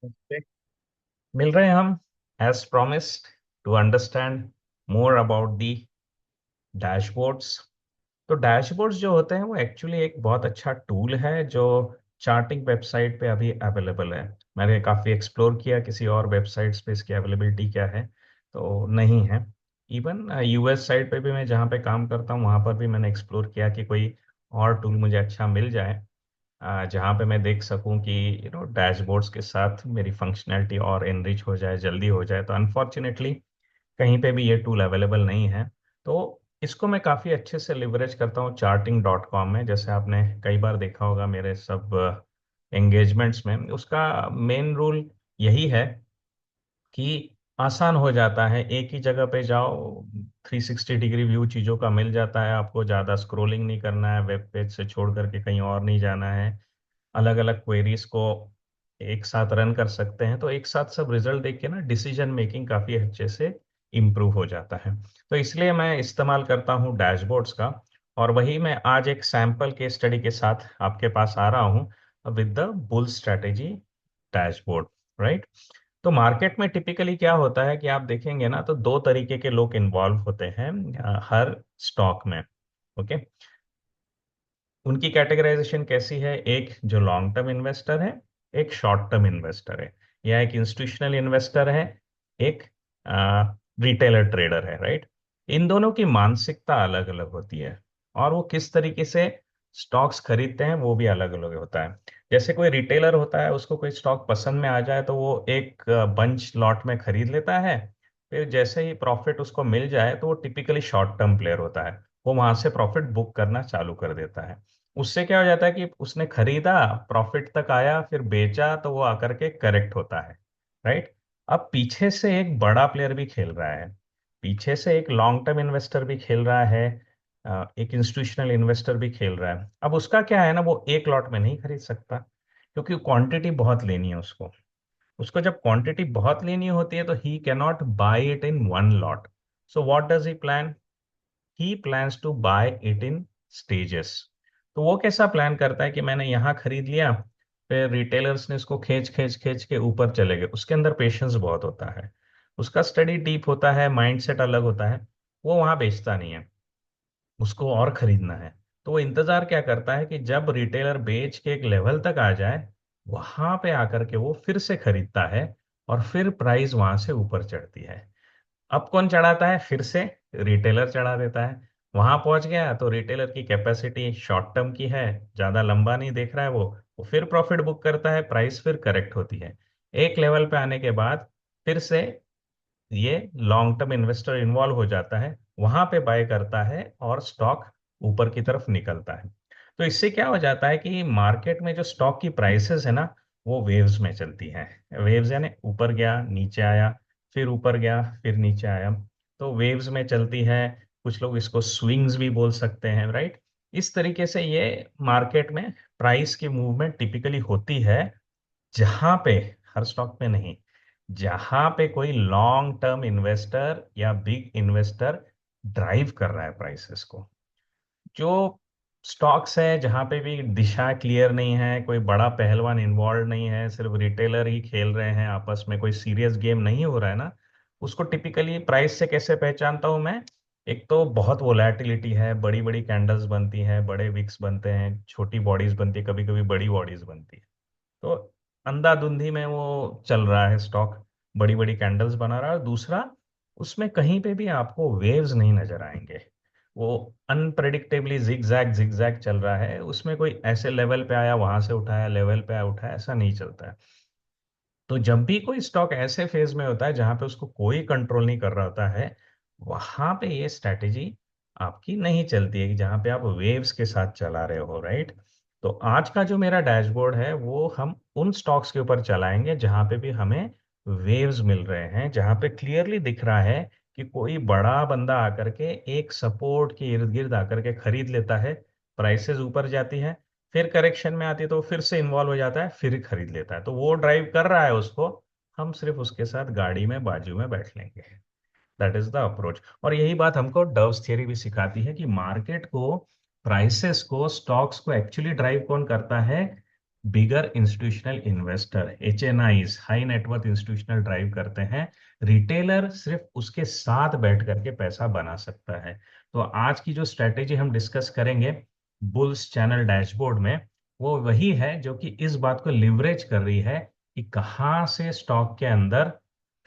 Okay. मिल रहे हैं हम as promised to understand more about the dashboards. तो डैशबोर्ड्स जो होते हैं वो एक्चुअली एक बहुत अच्छा टूल है जो चार्टिंग वेबसाइट पे अभी अवेलेबल है। मैंने काफ़ी एक्सप्लोर किया किसी और वेबसाइट्स पे इसकी अवेलेबिलिटी क्या है, तो नहीं है। इवन यूएस साइड पे भी मैं जहाँ पे काम करता हूँ वहाँ पर भी मैंने एक्सप्लोर किया कि कोई और टूल मुझे अच्छा मिल जाए जहाँ पे मैं देख सकूं कि डैशबोर्ड्स के साथ मेरी फंक्शनैलिटी और एनरिच हो जाए, जल्दी हो जाए। तो अनफॉर्चुनेटली कहीं पे भी ये टूल अवेलेबल नहीं है। तो इसको मैं काफ़ी अच्छे से लिवरेज करता हूँ charting.com में। जैसे आपने कई बार देखा होगा मेरे सब एंगेजमेंट्स में, उसका मेन रूल यही है कि आसान हो जाता है। एक ही जगह पे जाओ, 360 डिग्री व्यू चीज़ों का मिल जाता है। आपको ज़्यादा स्क्रोलिंग नहीं करना है, वेब पेज से छोड़ करके कहीं और नहीं जाना है। अलग अलग क्वेरीज को एक साथ रन कर सकते हैं, तो एक साथ सब रिजल्ट देख के ना डिसीजन मेकिंग काफ़ी अच्छे से इम्प्रूव हो जाता है। तो इसलिए मैं इस्तेमाल करता हूँ डैशबोर्ड्स का। और वही मैं आज एक सैंपल के स्टडी के साथ आपके पास आ रहा हूँ with the bull strategy dashboard, right. तो मार्केट में टिपिकली क्या होता है कि आप देखेंगे ना, तो दो तरीके के लोग इन्वॉल्व होते हैं हर स्टॉक में। ओके। उनकी कैटेगराइजेशन कैसी है? एक जो लॉन्ग टर्म इन्वेस्टर है, एक शॉर्ट टर्म इन्वेस्टर है, या एक इंस्टीट्यूशनल इन्वेस्टर है, एक रिटेलर ट्रेडर है, राइट। इन दोनों की मानसिकता अलग अलग होती है, और वो किस तरीके से स्टॉक्स खरीदते हैं वो भी अलग अलग होता है। जैसे कोई रिटेलर होता है, उसको कोई स्टॉक पसंद में आ जाए तो वो एक बंच लॉट में खरीद लेता है। फिर जैसे ही प्रॉफिट उसको मिल जाए तो वो टिपिकली शॉर्ट टर्म प्लेयर होता है, वो वहां से प्रॉफिट बुक करना चालू कर देता है। उससे क्या हो जाता है कि उसने खरीदा, प्रॉफिट तक आया, फिर बेचा तो वो आकर के करेक्ट होता है, राइट। अब पीछे से एक बड़ा प्लेयर भी खेल रहा है, पीछे से एक लॉन्ग टर्म इन्वेस्टर भी खेल रहा है, एक इंस्टीट्यूशनल इन्वेस्टर भी खेल रहा है। अब उसका क्या है ना, वो एक लॉट में नहीं खरीद सकता क्योंकि क्वांटिटी बहुत लेनी है उसको। उसको जब क्वांटिटी बहुत लेनी होती है तो he can not buy it in one lot. So what does he plan? He plans to buy it in stages. तो वो कैसा प्लान करता है कि मैंने यहाँ खरीद लिया, फिर रिटेलर्स ने इसको खींच खींच खींच के ऊपर चले गए। उसके अंदर पेशेंस बहुत होता है, उसका स्टडी डीप होता है, माइंडसेट अलग होता है। वो वहां बेचता नहीं है, उसको और खरीदना है। तो वो इंतजार क्या करता है कि जब रिटेलर बेच के एक लेवल तक आ जाए, वहां पे आकर के वो फिर से खरीदता है, और फिर प्राइस वहां से ऊपर चढ़ती है। अब कौन चढ़ाता है? फिर से रिटेलर चढ़ा देता है। वहां पहुंच गया तो रिटेलर की कैपेसिटी शॉर्ट टर्म की है, ज्यादा लंबा नहीं देख रहा है वो फिर प्रॉफिट बुक करता है, प्राइस फिर करेक्ट होती है। एक लेवल पे आने के बाद फिर से ये लॉन्ग टर्म इन्वेस्टर इन्वॉल्व हो जाता है, वहां पे बाय करता है और स्टॉक ऊपर की तरफ निकलता है। तो इससे क्या हो जाता है कि मार्केट में जो स्टॉक की प्राइसेस है ना, वो वेव्स में चलती हैं। वेव्स यानी ऊपर गया, नीचे आया, फिर ऊपर गया, फिर नीचे आया। तो वेव्स में चलती है। कुछ लोग इसको स्विंग्स भी बोल सकते हैं, राइट। इस तरीके से ये मार्केट में प्राइस की मूवमेंट टिपिकली होती है, जहां पे, हर स्टॉक में नहीं, जहां पे कोई लॉन्ग टर्म इन्वेस्टर या बिग इन्वेस्टर ड्राइव कर रहा है प्राइसेस को। जो स्टॉक्स है जहां पे भी दिशा क्लियर नहीं है, कोई बड़ा पहलवान इन्वॉल्व नहीं है, सिर्फ रिटेलर ही खेल रहे हैं आपस में, कोई सीरियस गेम नहीं हो रहा है ना, उसको टिपिकली प्राइस से कैसे पहचानता हूं मैं? एक तो बहुत वोलेटिलिटी है, बड़ी बड़ी कैंडल्स बनती हैं, बड़े विक्स बनते हैं, छोटी बॉडीज बनती है, कभी कभी बड़ी बॉडीज बनती है। तो अंधाधुंधी में वो चल रहा है स्टॉक, बड़ी बड़ी कैंडल्स बना रहा है। और दूसरा, उसमें कहीं पे भी आपको वेव्स नहीं नजर आएंगे, वो अनप्रेडिक्टेबली जिग जैग चल रहा है। उसमें कोई ऐसे लेवल पे आया वहां से उठाया, लेवल पे आया उठाया, ऐसा नहीं चलता है। तो जब भी कोई स्टॉक ऐसे फेज में होता है जहां पे उसको कोई कंट्रोल नहीं कर रहा होता है, वहां पे ये स्ट्रैटेजी आपकी नहीं चलती है कि जहां पे आप वेव्स के साथ चला रहे हो, राइट। तो आज का जो मेरा डैशबोर्ड है वो हम उन स्टॉक्स के ऊपर चलाएंगे जहां पे भी हमें वेव्स मिल रहे हैं, जहां पे क्लियरली दिख रहा है कि कोई बड़ा बंदा आकर के एक सपोर्ट के इर्द गिर्द आकर के खरीद लेता है, प्राइसेस ऊपर जाती है, फिर करेक्शन में आती है तो वो फिर से इन्वॉल्व हो जाता है, फिर खरीद लेता है। तो वो ड्राइव कर रहा है उसको, हम सिर्फ उसके साथ गाड़ी में बाजू में बैठ लेंगे। That is the approach. और यही बात हमको डव्स थियरी भी सिखाती है कि मार्केट को, प्राइसेस को, स्टॉक्स को एक्चुअली ड्राइव कौन करता है? Bigger institutional investor, HNIs, high net worth institutional drive करते हैं। रिटेलर सिर्फ उसके साथ बैठ करके पैसा बना सकता है। तो आज की जो स्ट्रेटेजी हम डिस्कस करेंगे बुल्स चैनल डैशबोर्ड में, वो वही है जो कि इस बात को लिवरेज कर रही है कि कहाँ से स्टॉक के अंदर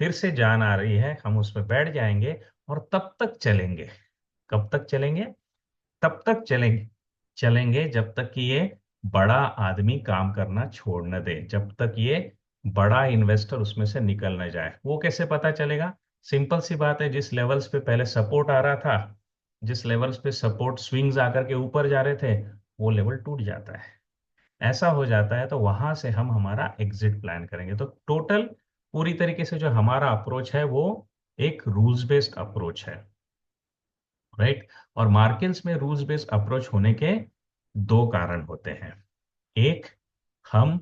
फिर से जान आ रही है, हम उस पर बैठ जाएंगे और तब तक चलेंगे। कब तक चलेंगे? तब तक चलेंगे, चलेंगे जब तक कि ये बड़ा आदमी काम करना छोड़ न दे, जब तक ये बड़ा इन्वेस्टर उसमें से निकल न जाए। वो कैसे पता चलेगा? सिंपल सी बात है, जिस लेवल्स पे पहले सपोर्ट आ रहा था, जिस लेवल्स पे सपोर्ट स्विंग्स आकर के ऊपर जा रहे थे, वो लेवल टूट जाता है। ऐसा हो जाता है तो वहां से हम हमारा एग्जिट प्लान करेंगे। तो टोटल पूरी तरीके से जो हमारा अप्रोच है वो एक रूल्स बेस्ड अप्रोच है, राइट। और मार्केट्स में रूल्स बेस्ड अप्रोच होने के दो कारण होते हैं। एक, हम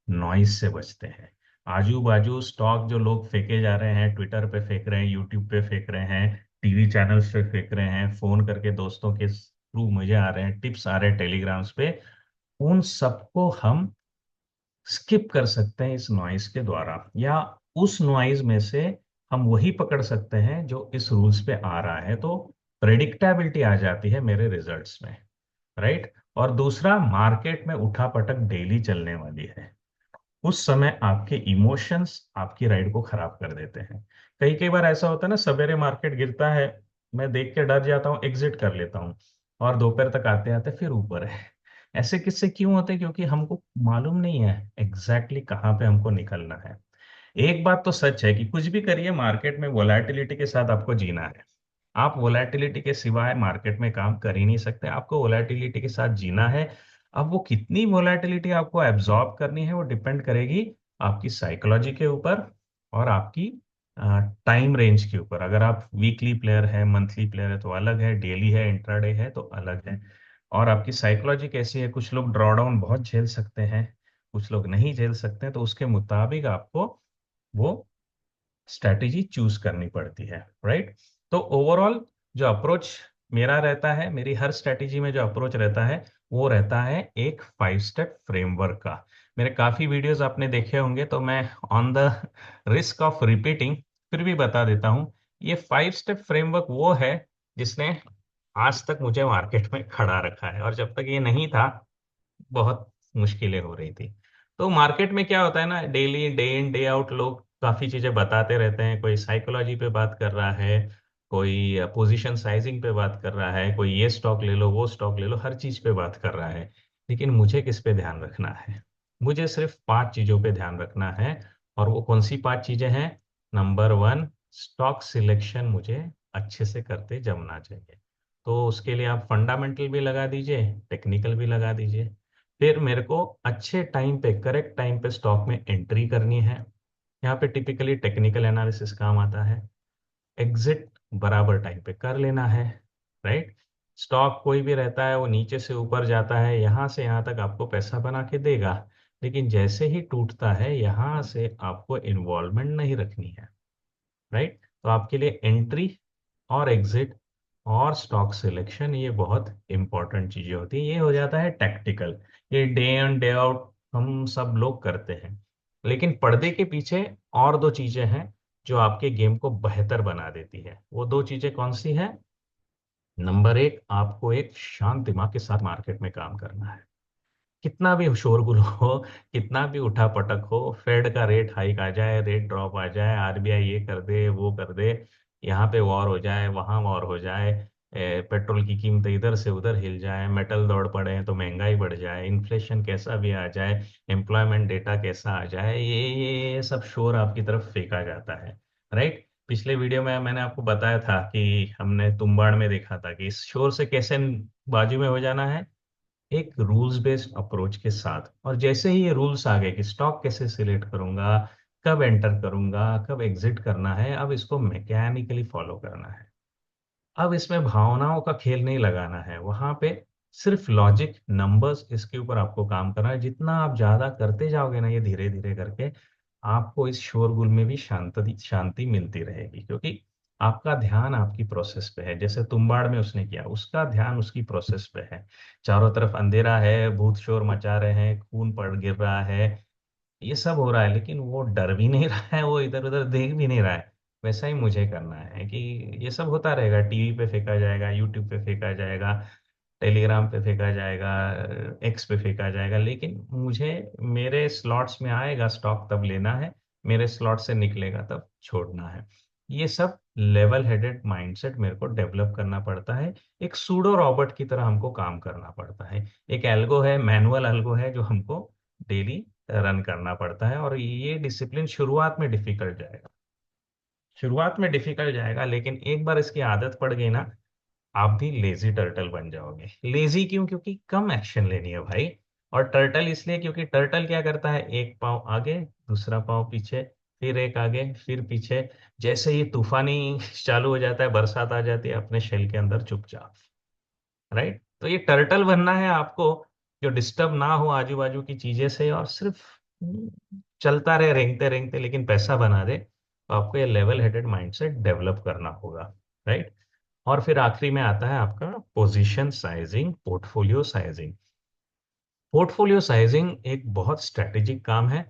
नॉइज से बचते हैं। आजू बाजू स्टॉक जो लोग फेंके जा रहे हैं, ट्विटर पे फेंक रहे हैं, यूट्यूब पे फेंक रहे हैं, टीवी चैनल्स पे फेंक रहे हैं, फोन करके दोस्तों के थ्रू मुझे आ रहे हैं, टिप्स आ रहे हैं टेलीग्राम्स पे, उन सबको हम स्किप कर सकते हैं इस नॉइज के द्वारा, या उस नॉइज में से हम वही पकड़ सकते हैं जो इस रूल्स पे आ रहा है। तो प्रेडिक्टेबिलिटी आ जाती है मेरे रिजल्ट्स में, राइट। और दूसरा, मार्केट में उठापटक डेली चलने वाली है। उस समय आपके इमोशंस आपकी राइड को खराब कर देते हैं। कई कई बार ऐसा होता है ना, सवेरे मार्केट गिरता है, मैं देख के डर जाता हूँ, एग्जिट कर लेता हूँ, और दोपहर तक आते आते फिर ऊपर है। ऐसे किस्से क्यों होते हैं? क्योंकि हमको मालूम नहीं है एग्जैक्टली कहाँ पे हमको निकलना है। एक बात तो सच है कि कुछ भी करिए, मार्केट में वोलेटिलिटी के साथ आपको जीना है। आप वोलेटिलिटी के सिवाय मार्केट में काम कर ही नहीं सकते, आपको वोलेटिलिटी के साथ जीना है। अब वो कितनी वोलेटिलिटी आपको एब्जॉर्ब करनी है वो डिपेंड करेगी आपकी साइकोलॉजी के ऊपर और आपकी टाइम रेंज के ऊपर। अगर आप वीकली प्लेयर है, मंथली प्लेयर है तो अलग है, डेली है, इंट्राडे है तो अलग है। और आपकी साइकोलॉजी कैसी है, कुछ लोग ड्रॉडाउन बहुत झेल सकते हैं, कुछ लोग नहीं झेल सकते हैं, तो उसके मुताबिक आपको वो स्ट्रैटेजी चूज करनी पड़ती है, राइट। तो ओवरऑल जो अप्रोच मेरा रहता है, मेरी हर स्ट्रैटेजी में जो अप्रोच रहता है वो रहता है एक 5 स्टेप फ्रेमवर्क का। मेरे काफी वीडियोस आपने देखे होंगे, तो मैं on the risk of repeating फिर भी बता देता हूँ। ये 5 स्टेप फ्रेमवर्क वो है जिसने आज तक मुझे मार्केट में खड़ा रखा है, और जब तक ये नहीं था बहुत मुश्किलें हो रही थी। तो मार्केट में क्या होता है ना, daily day in day out लोग काफी चीजें बताते रहते हैं। कोई साइकोलॉजी पे बात कर रहा है, कोई पोजीशन साइजिंग पे बात कर रहा है, कोई ये स्टॉक ले लो, वो स्टॉक ले लो, हर चीज पे बात कर रहा है। लेकिन मुझे किस पे ध्यान रखना है? मुझे सिर्फ 5 चीजों पे ध्यान रखना है। और वो कौन सी 5 चीजें हैं? नंबर 1, स्टॉक सिलेक्शन मुझे अच्छे से करते जमना चाहिए। तो उसके लिए आप फंडामेंटल भी लगा दीजिए, टेक्निकल भी लगा दीजिए। फिर मेरे को अच्छे टाइम पे, करेक्ट टाइम पे स्टॉक में एंट्री करनी है। यहाँ पे टिपिकली टेक्निकल एनालिसिस काम आता है। एग्जिट बराबर टाइम पे कर लेना है, राइट। स्टॉक कोई भी रहता है वो नीचे से ऊपर जाता है, यहाँ से यहाँ तक आपको पैसा बना के देगा, लेकिन जैसे ही टूटता है यहाँ से आपको इन्वॉल्वमेंट नहीं रखनी है, राइट। तो आपके लिए एंट्री और एग्जिट और स्टॉक सिलेक्शन ये बहुत इंपॉर्टेंट चीजें होती है। ये हो जाता है टैक्टिकल, ये डे इन डे आउट हम सब लोग करते हैं। लेकिन पर्दे के पीछे और दो चीजें हैं जो आपके गेम को बेहतर बना देती है। वो दो चीजें कौन सी हैं? नंबर 1, आपको एक शांत दिमाग के साथ मार्केट में काम करना है। कितना भी शोरगुल हो, कितना भी उठापटक हो, फेड का रेट हाइक आ जाए, रेट ड्रॉप आ जाए, RBI ये कर दे, वो कर दे, यहाँ पे वॉर हो जाए, वहाँ वॉर हो जाए, पेट्रोल की कीमत इधर से उधर हिल जाए, मेटल दौड़ पड़े तो महंगाई बढ़ जाए, इन्फ्लेशन कैसा भी आ जाए, एम्प्लॉयमेंट डेटा कैसा आ जाए, ये सब शोर आपकी तरफ फेंका जाता है, राइट। पिछले वीडियो में मैंने आपको बताया था कि हमने तुम्बाड़ में देखा था कि इस शोर से कैसे बाजू में हो जाना है, एक रूल्स बेस्ड अप्रोच के साथ। और जैसे ही ये रूल्स आ गए कि स्टॉक कैसे सिलेक्ट करूंगा, कब एंटर करूंगा, कब एग्जिट करना है, अब इसको मैकेनिकली फॉलो करना है। अब इसमें भावनाओं का खेल नहीं लगाना है, वहां पे सिर्फ लॉजिक, नंबर्स, इसके ऊपर आपको काम करना है। जितना आप ज्यादा करते जाओगे ना ये धीरे धीरे करके, आपको इस शोरगुल में भी शांति शांति मिलती रहेगी। क्योंकि आपका ध्यान आपकी प्रोसेस पे है, जैसे तुम्बाड़ में उसने किया, उसका ध्यान उसकी प्रोसेस पे है। चारों तरफ अंधेरा है, भूत शोर मचा रहे हैं, खून पड़ गिर रहा है, ये सब हो रहा है, लेकिन वो डर भी नहीं रहा है, वो इधर उधर देख भी नहीं रहा है। वैसा ही मुझे करना है कि ये सब होता रहेगा, टीवी पे फेंका जाएगा, यूट्यूब पे फेंका जाएगा, टेलीग्राम पे फेंका जाएगा, एक्स पे फेंका जाएगा, लेकिन मुझे मेरे स्लॉट्स में आएगा स्टॉक तब लेना है, मेरे स्लॉट से निकलेगा तब छोड़ना है। ये सब लेवल हेडेड माइंडसेट मेरे को डेवलप करना पड़ता है। एक सूडो रॉबोट की तरह हमको काम करना पड़ता है। एक एल्गो है, मैनुअल एल्गो है, जो हमको डेली रन करना पड़ता है। और ये डिसिप्लिन शुरुआत में डिफिकल्ट जाएगा, लेकिन एक बार इसकी आदत पड़ गई ना, आप भी लेजी टर्टल बन जाओगे। लेजी क्यों? क्योंकि कम एक्शन लेनी है भाई। और टर्टल इसलिए क्योंकि टर्टल क्या करता है, एक पाँव आगे, दूसरा पाँव पीछे, फिर एक आगे, फिर पीछे। जैसे ही तूफानी चालू हो जाता है, बरसात आ जाती है, अपने शेल के अंदर चुपचाप। राइट? तो ये टर्टल बनना है आपको, जो डिस्टर्ब ना हो आजू बाजू की चीजें से, और सिर्फ चलता रहे रेंगते रेंगते, लेकिन पैसा बना दे। तो आपको ये लेवल हेडेड माइंडसेट डेवलप करना होगा। राइट? और फिर आखिरी में आता है आपका position sizing, portfolio sizing. Portfolio sizing एक बहुत स्ट्रेटेजिक काम है,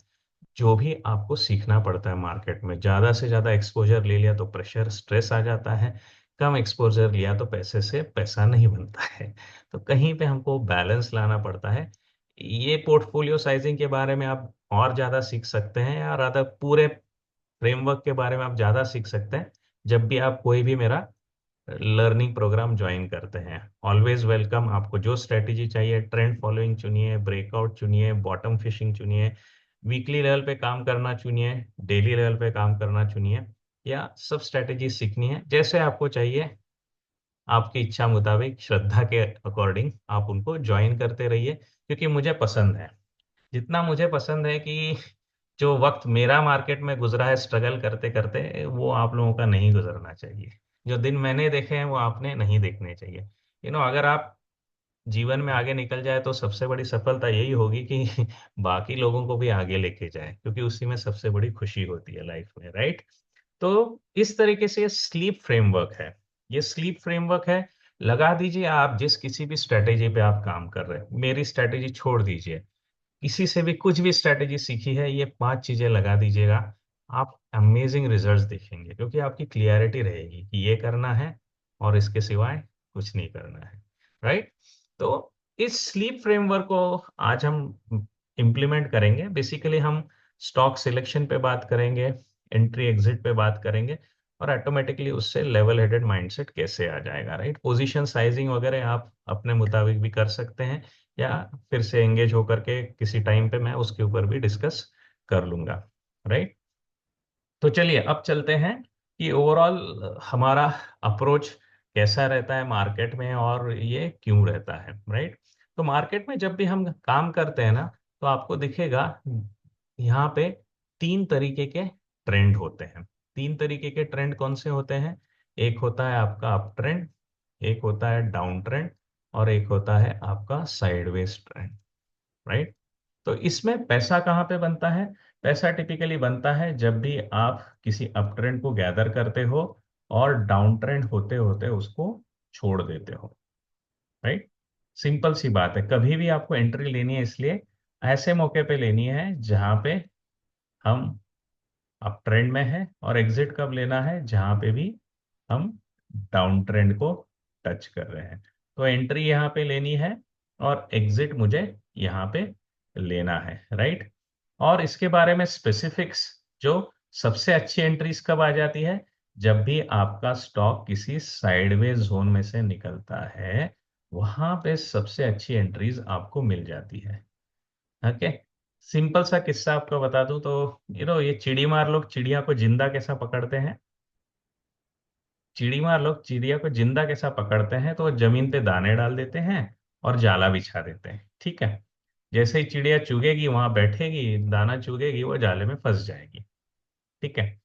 जो भी आपको सीखना पड़ता है मार्केट में। ज्यादा से ज्यादा एक्सपोजर ले लिया तो प्रेशर स्ट्रेस आ जाता है, कम एक्सपोजर लिया तो पैसे से पैसा नहीं बनता है। तो कहीं पे हमको बैलेंस लाना पड़ता है। ये पोर्टफोलियो साइजिंग के बारे में आप और ज्यादा सीख सकते हैं, या अदर पूरे फ्रेमवर्क के बारे में आप ज्यादा सीख सकते हैं जब भी आप कोई भी मेरा लर्निंग प्रोग्राम ज्वाइन करते हैं। Always welcome. आपको जो स्ट्रेटेजी चाहिए, ट्रेंड फॉलोइंग चुनिए, ब्रेकआउट चुनिए, बॉटम फिशिंग चुनिए, वीकली लेवल पे काम करना चुनिए, डेली लेवल पे काम करना चुनिए, या सब स्ट्रेटेजी सीखनी है, जैसे आपको चाहिए। आपकी इच्छा मुताबिक, श्रद्धा के अकॉर्डिंग आप उनको ज्वाइन करते रहिए, क्योंकि मुझे पसंद है। जितना मुझे पसंद है कि जो वक्त मेरा मार्केट में गुजरा है स्ट्रगल करते करते, वो आप लोगों का नहीं गुजरना चाहिए। जो दिन मैंने देखे हैं वो आपने नहीं देखने चाहिए। अगर आप जीवन में आगे निकल जाए तो सबसे बड़ी सफलता यही होगी कि बाकी लोगों को भी आगे लेके जाए, क्योंकि उसी में सबसे बड़ी खुशी होती है लाइफ में। राइट? तो इस तरीके से ये स्लीप फ्रेमवर्क है। ये स्लीप फ्रेमवर्क है। लगा दीजिए, आप जिस किसी भी स्ट्रेटेजी पे आप काम कर रहे हैं, मेरी स्ट्रेटेजी छोड़ दीजिए, किसी से भी कुछ भी स्ट्रेटेजी सीखी है, ये 5 चीजें लगा दीजिएगा, आप अमेजिंग रिजल्ट्स देखेंगे, क्योंकि आपकी क्लियरिटी रहेगी कि ये करना है और इसके सिवाय कुछ नहीं करना है। राइट? तो इस स्लीप फ्रेमवर्क को आज हम इम्प्लीमेंट करेंगे। बेसिकली हम स्टॉक सिलेक्शन पे बात करेंगे, एंट्री एग्जिट पे बात करेंगे, और ऑटोमेटिकली उससे लेवल हेडेड माइंडसेट कैसे आ जाएगा। राइट? पोजीशन साइजिंग वगैरह आप अपने मुताबिक भी कर सकते हैं, या फिर से एंगेज होकर के किसी टाइम पे मैं उसके ऊपर भी डिस्कस कर लूंगा। राइट? तो चलिए अब चलते हैं कि ओवरऑल हमारा अप्रोच कैसा रहता है मार्केट में, और ये क्यों रहता है। राइट? तो मार्केट में जब भी हम काम करते हैं ना, तो आपको दिखेगा यहाँ पे 3 तरीके के ट्रेंड होते हैं। 3 तरीके के ट्रेंड कौन से होते हैं? एक होता है आपका अप ट्रेंड, एक होता है डाउन ट्रेंड, और एक होता है आपका साइडवेज ट्रेंड। राइट? तो इसमें पैसा कहाँ पे बनता है? पैसा टिपिकली बनता है जब भी आप किसी अप ट्रेंड को गैदर करते हो और डाउन ट्रेंड होते होते उसको छोड़ देते हो। राइट? सिंपल सी बात है, कभी भी आपको एंट्री लेनी है, इसलिए ऐसे मौके पे लेनी है जहां पे हम अप ट्रेंड में है, और एग्जिट कब लेना है? जहां पे भी हम डाउन ट्रेंड को टच कर रहे हैं। तो एंट्री यहाँ पे लेनी है, और एग्जिट मुझे यहाँ पे लेना है। राइट? और इसके बारे में स्पेसिफिक्स, जो सबसे अच्छी एंट्रीज कब आ जाती है? जब भी आपका स्टॉक किसी साइडवेज जोन में से निकलता है, वहां पे सबसे अच्छी एंट्रीज आपको मिल जाती है। ओके? सिंपल सा किस्सा आपको बता दूं तो, ये चिड़ी मार लोग चिड़िया को जिंदा कैसा पकड़ते हैं? चिड़ी मार लोग चिड़िया को जिंदा कैसा पकड़ते हैं? तो वो जमीन पे दाने डाल देते हैं और जाला बिछा देते हैं। ठीक है? जैसे ही चिड़िया चुगेगी, वहां बैठेगी, दाना चुगेगी, वो जाले में फंस जाएगी। ठीक है?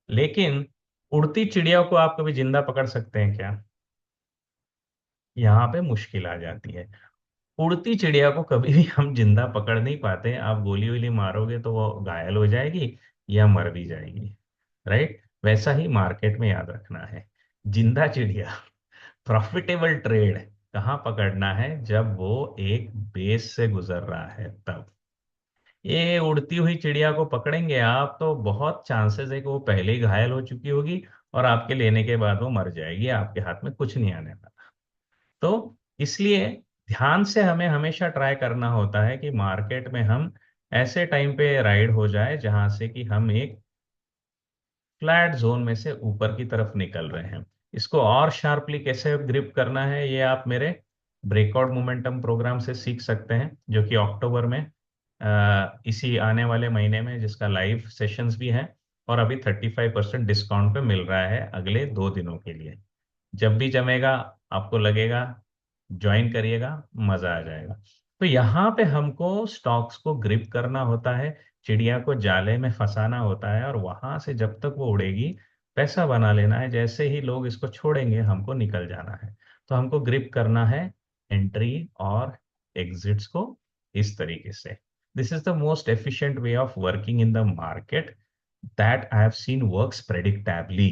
लेकिन उड़ती चिड़िया को आप कभी जिंदा पकड़ सकते हैं क्या? यहाँ पे मुश्किल आ जाती है। उड़ती चिड़िया को कभी भी हम जिंदा पकड़ नहीं पाते। आप गोली वोली मारोगे तो वो घायल हो जाएगी, या मर भी जाएगी। राइट? वैसा ही मार्केट में याद रखना है, जिंदा चिड़िया प्रॉफिटेबल ट्रेड कहाँ पकड़ना है, जब वो एक बेस से गुजर रहा है तब। ये उड़ती हुई चिड़िया को पकड़ेंगे आप तो बहुत चांसेस है कि वो पहले ही घायल हो चुकी होगी और आपके लेने के बाद वो मर जाएगी, आपके हाथ में कुछ नहीं आने वाला। तो इसलिए ध्यान से हमें हमेशा ट्राई करना होता है कि मार्केट में हम ऐसे टाइम पे राइड हो जाए जहां से कि हम एक फ्लैट जोन में से ऊपर की तरफ निकल रहे हैं। इसको और शार्पली कैसे ग्रिप करना है, ये आप मेरे ब्रेकआउट मोमेंटम प्रोग्राम से सीख सकते हैं, जो कि अक्टूबर में इसी आने वाले महीने में, जिसका लाइव सेशंस भी है और अभी 35% डिस्काउंट पे मिल रहा है अगले 2 दिनों के लिए। जब भी जमेगा, आपको लगेगा, ज्वाइन करिएगा, मजा आ जाएगा। तो यहाँ पे हमको स्टॉक्स को ग्रिप करना होता है, चिड़िया को जाले में फंसाना होता है और वहां से जब तक वो उड़ेगी पैसा बना लेना है। जैसे ही लोग इसको छोड़ेंगे हमको निकल जाना है। तो हमको ग्रिप करना है एंट्री और एग्जिट्स को इस तरीके से। This is the most efficient way of working in the market that I have seen works predictably.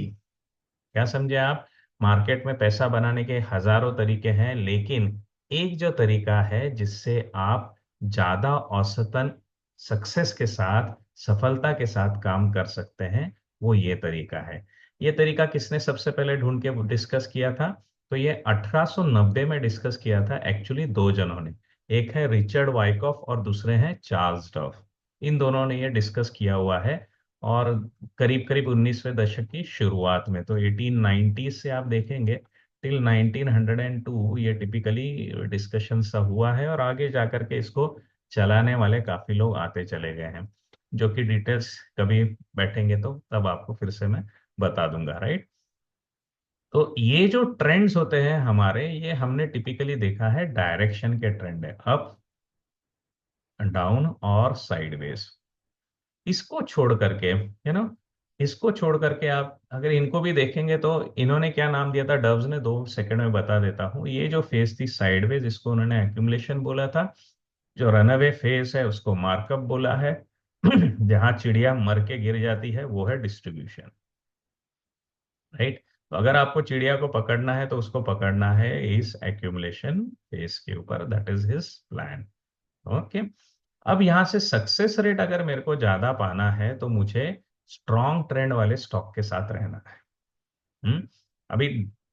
क्या समझे आप? मार्केट में पैसा बनाने के हजारों तरीके हैं, लेकिन एक जो तरीका है जिससे आप ज्यादा औसतन सक्सेस के साथ, सफलता के साथ काम कर सकते हैं, वो ये तरीका है। ये तरीका किसने सबसे पहले ढूंढ के डिस्कस किया था? तो ये 1890 में डिस्कस किया था एक्चुअली, दो जनों ने। एक है रिचर्ड वाइकॉफ और दूसरे हैं चार्ल्स डफ। इन दोनों ने ये डिस्कस किया हुआ है। और करीब करीब 19वें दशक की शुरुआत में, तो 1890 से आप देखेंगे टिल 1902 ये टिपिकली डिस्कशन सा हुआ है, और आगे जाकर के इसको चलाने वाले काफी लोग आते चले गए हैं, जो कि डिटेल्स कभी बैठेंगे तो तब आपको फिर से मैं बता दूंगा, राइट। तो ये जो ट्रेंड्स होते हैं हमारे, ये हमने टिपिकली देखा है डायरेक्शन के ट्रेंड है, अप, डाउन और साइडवेज। इसको छोड़ करके, इसको छोड़ करके आप अगर इनको भी देखेंगे तो इन्होंने क्या नाम दिया था डव्स ने, 2 सेकंड में बता देता हूँ। ये जो फेज थी साइडवेज, इसको उन्होंने एक्यूमुलेशन बोला था। जो रनअवे फेज है उसको मार्कअप बोला है। जहां चिड़िया मर के गिर जाती है वो है डिस्ट्रीब्यूशन, राइट। तो अगर आपको चिड़िया को पकड़ना है तो उसको पकड़ना है इस एक्यूमुलेशन फेज के ऊपर, that is his plan. Okay. अब यहां से सक्सेस रेट अगर मेरे को ज्यादा पाना है तो मुझे स्ट्रॉन्ग ट्रेंड वाले स्टॉक के साथ रहना है। अभी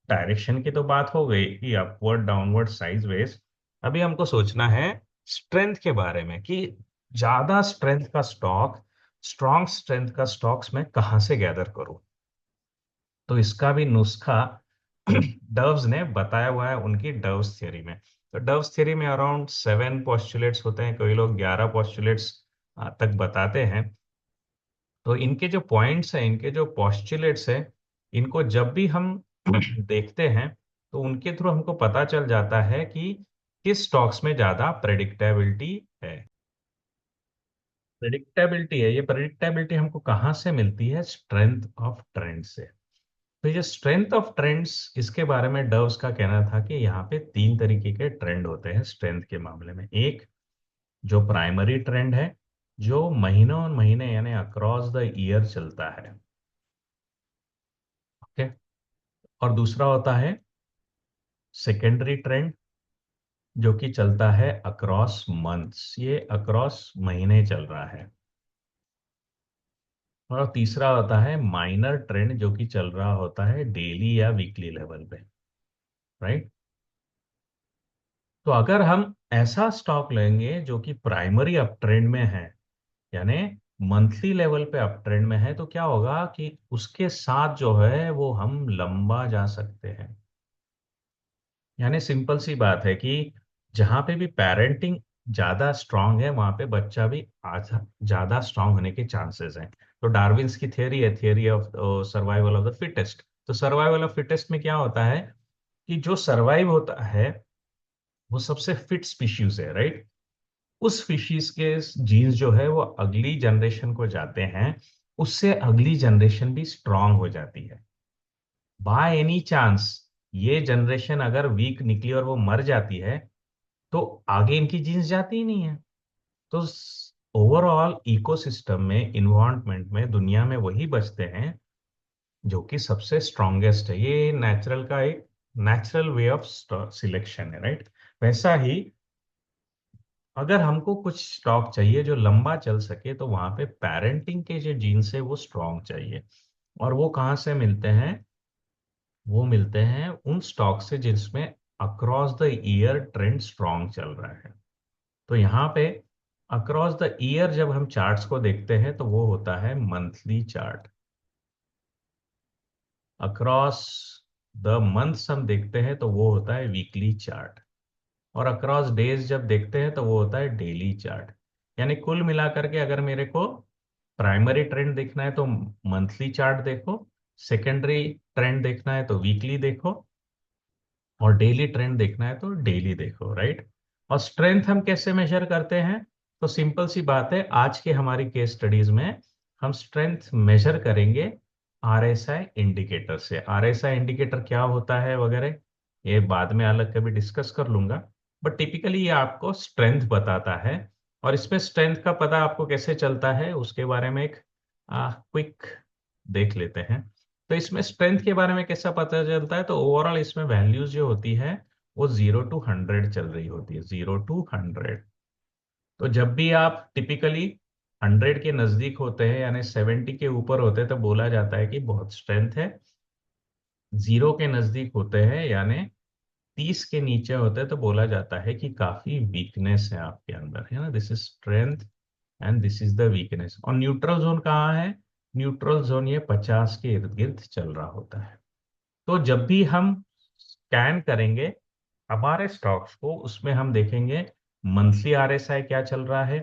डायरेक्शन की तो बात हो गई कि अपवर्ड, डाउनवर्ड, साइज वेज। अभी हमको सोचना है स्ट्रेंथ के बारे में कि ज्यादा स्ट्रेंथ का स्टॉक, स्ट्रॉन्ग स्ट्रेंथ का स्टॉक्स मैं कहाँ से गैदर करूं। तो इसका भी नुस्खा डव्स ने बताया हुआ है उनकी डव्स थ्योरी में। तो डव्स थ्योरी में अराउंड 7 पोस्टुलेट्स होते हैं, कोई लोग 11 पोस्टुलेट्स तक बताते हैं। तो इनके जो पॉइंट्स हैं, इनके जो पोस्टुलेट्स हैं, इनको जब भी हम देखते हैं तो उनके थ्रू हमको पता चल जाता है कि किस स्टॉक्स में ज्यादा प्रेडिक्टेबिलिटी है। प्रेडिक्टेबिलिटी है, ये प्रेडिक्टेबिलिटी हमको कहाँ से मिलती है? स्ट्रेंथ ऑफ ट्रेंड से। तो ये स्ट्रेंथ ऑफ ट्रेंड्स, इसके बारे में डव्स का कहना था कि यहाँ पे 3 तरीके के ट्रेंड होते हैं स्ट्रेंथ के मामले में। एक जो प्राइमरी ट्रेंड है, जो महीनों और महीने यानी अक्रॉस द ईयर चलता है, ओके। और दूसरा होता है सेकेंडरी ट्रेंड, जो कि चलता है अक्रॉस मंथ्स, ये अक्रॉस महीने चल रहा है। और तीसरा होता है माइनर ट्रेंड, जो कि चल रहा होता है डेली या वीकली लेवल पे, राइट। तो अगर हम ऐसा स्टॉक लेंगे जो कि प्राइमरी अप ट्रेंड में है, यानी मंथली लेवल पे अप ट्रेंड में है, तो क्या होगा कि उसके साथ जो है वो हम लंबा जा सकते हैं। यानी सिंपल सी बात है कि जहां पे भी पेरेंटिंग ज्यादा स्ट्रांग है, वहां पे बच्चा भी आधा ज्यादा स्ट्रांग होने के चांसेस हैं। तो डार्विन्स की थियरी है, theory of survival of the fittest. तो सर्वाइवल ऑफ फिटेस्ट में क्या होता है कि जो सर्वाइव होता है वो सबसे फिट स्पीशीज है, राइट। उस स्पीशीज के जीन्स जो है वो अगली जनरेशन को जाते हैं, उससे अगली जनरेशन भी स्ट्रांग हो जाती है। बाय एनी चांस ये जनरेशन अगर वीक निकली और वो मर जाती है, तो आगे इनकी जीन्स जाती ही नहीं है। तो ओवरऑल इकोसिस्टम में, इन्वायरमेंट में, दुनिया में वही बचते हैं जो कि सबसे स्ट्रॉन्गेस्ट है। ये नेचुरल का एक नेचुरल वे ऑफ सिलेक्शन है, राइट। वैसा ही अगर हमको कुछ स्टॉक चाहिए जो लंबा चल सके, तो वहां पे पेरेंटिंग के जो जीन्स है वो स्ट्रांग चाहिए। और वो कहाँ से मिलते हैं? वो मिलते हैं उन स्टॉक से जिसमें across the year trend strong चल रहा है। तो यहाँ पे अक्रॉस द ईयर जब हम चार्ट्स को देखते हैं तो वो होता है monthly chart. Across the months हम देखते हैं तो वो होता है वीकली चार्ट। और अक्रॉस डेज जब देखते हैं तो वो होता है डेली चार्ट। यानी कुल मिलाकर के अगर मेरे को प्राइमरी ट्रेंड देखना है तो मंथली चार्ट देखो, सेकेंडरी ट्रेंड देखना है तो वीकली देखो, और डेली ट्रेंड देखना है तो डेली देखो, राइट। और स्ट्रेंथ हम कैसे मेजर करते हैं? तो सिंपल सी बात है, आज के हमारी केस स्टडीज में हम स्ट्रेंथ मेजर करेंगे आरएसआई इंडिकेटर से। आरएसआई इंडिकेटर क्या होता है वगैरह ये बाद में अलग कभी डिस्कस कर लूंगा, बट टिपिकली ये आपको स्ट्रेंथ बताता है। और इसमें स्ट्रेंथ का पता आपको कैसे चलता है उसके बारे में एक क्विक देख लेते हैं। तो इसमें स्ट्रेंथ के बारे में कैसा पता चलता है? तो ओवरऑल इसमें वैल्यूज जो होती है वो 0 to 100 चल रही होती है, 0 to 100। तो जब भी आप टिपिकली 100 के नजदीक होते हैं यानी 70 के ऊपर होते हैं तो बोला जाता है कि बहुत स्ट्रेंथ है। 0 के नजदीक होते हैं यानी 30 के नीचे होते हैं तो बोला जाता है कि काफी वीकनेस है आपके अंदर, है ना। This is strength and this is the weakness. और न्यूट्रल जोन कहाँ है? न्यूट्रल जोन ये 50 के इर्द गिर्द चल रहा होता है। तो जब भी हम स्कैन करेंगे हमारे स्टॉक्स को, उसमें हम देखेंगे मंथली आरएसआई क्या चल रहा है,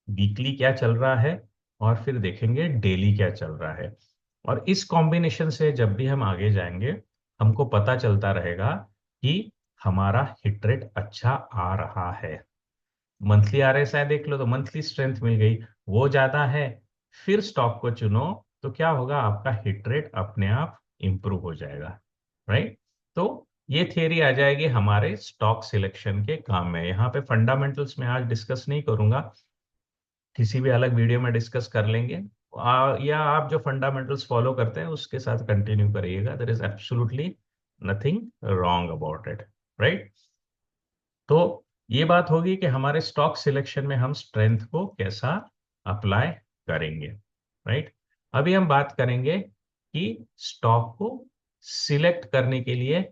वीकली क्या चल रहा है, और फिर देखेंगे डेली क्या चल रहा है। और इस कॉम्बिनेशन से जब भी हम आगे जाएंगे हमको पता चलता रहेगा कि हमारा हिट रेट अच्छा आ रहा है। मंथली आरएसआई देख लो तो मंथली स्ट्रेंथ मिल गई, वो ज्यादा है, फिर स्टॉक को चुनो तो क्या होगा, आपका हिट रेट अपने आप इंप्रूव हो जाएगा, राइट। तो ये थियरी आ जाएगी हमारे स्टॉक सिलेक्शन के काम में। यहाँ पे फंडामेंटल्स में आज डिस्कस नहीं करूंगा, किसी भी अलग वीडियो में डिस्कस कर लेंगे। या आप जो फंडामेंटल्स फॉलो करते हैं उसके साथ कंटिन्यू करिएगा, there is absolutely nothing wrong about it, right. तो ये बात होगी कि हमारे स्टॉक सिलेक्शन में हम स्ट्रेंथ को कैसा अप्लाई करेंगे, राइट। अभी हम बात करेंगे कि स्टॉक को सिलेक्ट करने के लिए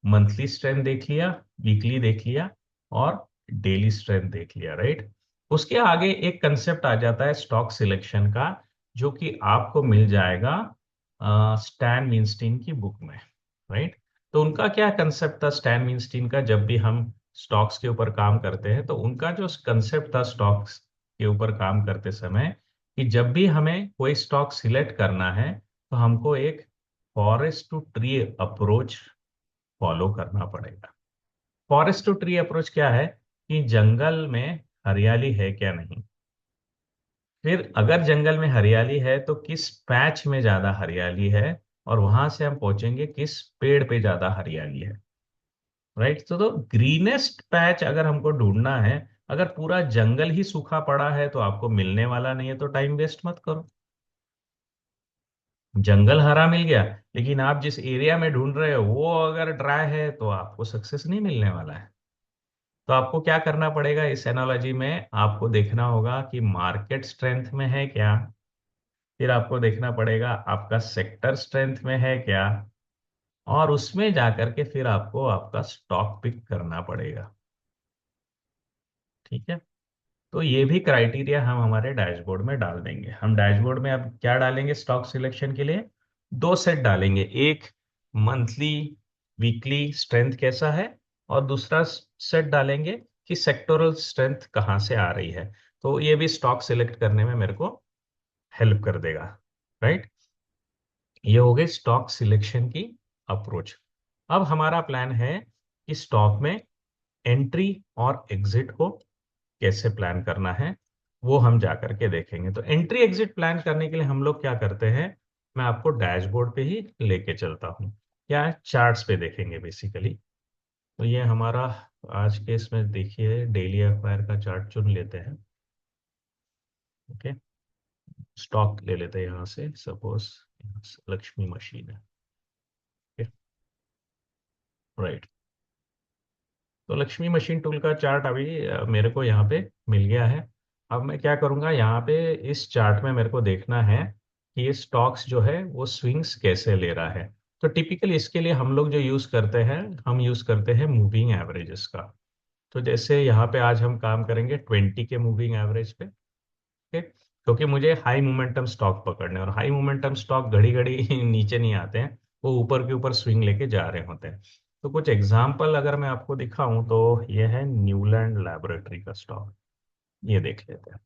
मंथली स्ट्रेंथ देख लिया, वीकली देख लिया, और डेली स्ट्रेंथ देख लिया, राइट। उसके आगे एक कंसेप्ट आ जाता है स्टॉक सिलेक्शन का, जो कि आपको मिल जाएगा स्टैन मीनस्टीन की बुक में, राइट। तो उनका क्या कंसेप्ट था स्टैन मीनस्टीन का? जब भी हम स्टॉक्स के ऊपर काम करते हैं तो उनका जो कंसेप्ट था स्टॉक्स के ऊपर काम करते समय, कि जब भी हमें कोई स्टॉक सिलेक्ट करना है तो हमको एक forest to tree approach follow करना पड़ेगा। फॉरेस्ट टू ट्री अप्रोच क्या है? कि जंगल में हरियाली है क्या नहीं, फिर अगर जंगल में हरियाली है तो किस पैच में ज्यादा हरियाली है, और वहां से हम पहुंचेंगे किस पेड़ पे ज्यादा हरियाली है, राइट। तो ग्रीनेस्ट पैच अगर हमको ढूंढना है, अगर पूरा जंगल ही सूखा पड़ा है तो आपको मिलने वाला नहीं है, तो टाइम वेस्ट मत करो। जंगल हरा मिल गया लेकिन आप जिस एरिया में ढूंढ रहे हो वो अगर ड्राई है तो आपको सक्सेस नहीं मिलने वाला है। तो आपको क्या करना पड़ेगा इस एनालॉजी में? आपको देखना होगा कि मार्केट स्ट्रेंथ में है क्या, फिर आपको देखना पड़ेगा आपका सेक्टर स्ट्रेंथ में है क्या, और उसमें जाकर के फिर आपको आपका स्टॉक पिक करना पड़ेगा, ठीक है। तो ये भी क्राइटेरिया हम हमारे डैशबोर्ड में डाल देंगे। हम डैशबोर्ड में अब क्या डालेंगे स्टॉक सिलेक्शन के लिए? दो सेट डालेंगे, एक मंथली वीकली स्ट्रेंथ कैसा है, और दूसरा सेट डालेंगे कि सेक्टोरल स्ट्रेंथ कहाँ से आ रही है। तो ये भी स्टॉक सिलेक्ट करने में मेरे को हेल्प कर देगा, राइट। ये हो गई स्टॉक सिलेक्शन की अप्रोच। अब हमारा प्लान है कि स्टॉक में एंट्री और एग्जिट को कैसे प्लान करना है, वो हम जा करके देखेंगे। तो एंट्री एग्जिट प्लान करने के लिए हम लोग क्या करते हैं, मैं आपको डैशबोर्ड पे ही लेके चलता हूँ। क्या चार्ट्स पे देखेंगे बेसिकली। तो ये हमारा आज के इसमें देखिए डेली एक्वायर का चार्ट चुन लेते हैं, ओके। स्टॉक ले लेते हैं यहाँ से सपोज, लक्ष्मी मशीन है। राइट। तो लक्ष्मी मशीन टूल का चार्ट अभी मेरे को यहाँ पे मिल गया है। अब मैं क्या करूँगा, यहाँ पे इस चार्ट में मेरे को देखना है कि ये स्टॉक्स जो है वो स्विंग्स कैसे ले रहा है। तो टिपिकली इसके लिए हम लोग जो यूज़ करते हैं, हम यूज़ करते हैं मूविंग एवरेजेस का। तो जैसे यहाँ पे आज हम काम करेंगे 20 के मूविंग एवरेज पे। ओके, क्योंकि मुझे हाई मोमेंटम स्टॉक पकड़ने हैं, और हाई मोमेंटम स्टॉक घड़ी घड़ी नीचे नहीं आते हैं, वो ऊपर के ऊपर स्विंग लेके जा रहे होते हैं। तो कुछ एग्जांपल अगर मैं आपको दिखाऊं तो ये है न्यूलैंड लैबोरेटरी का स्टॉक। ये देख लेते हैं।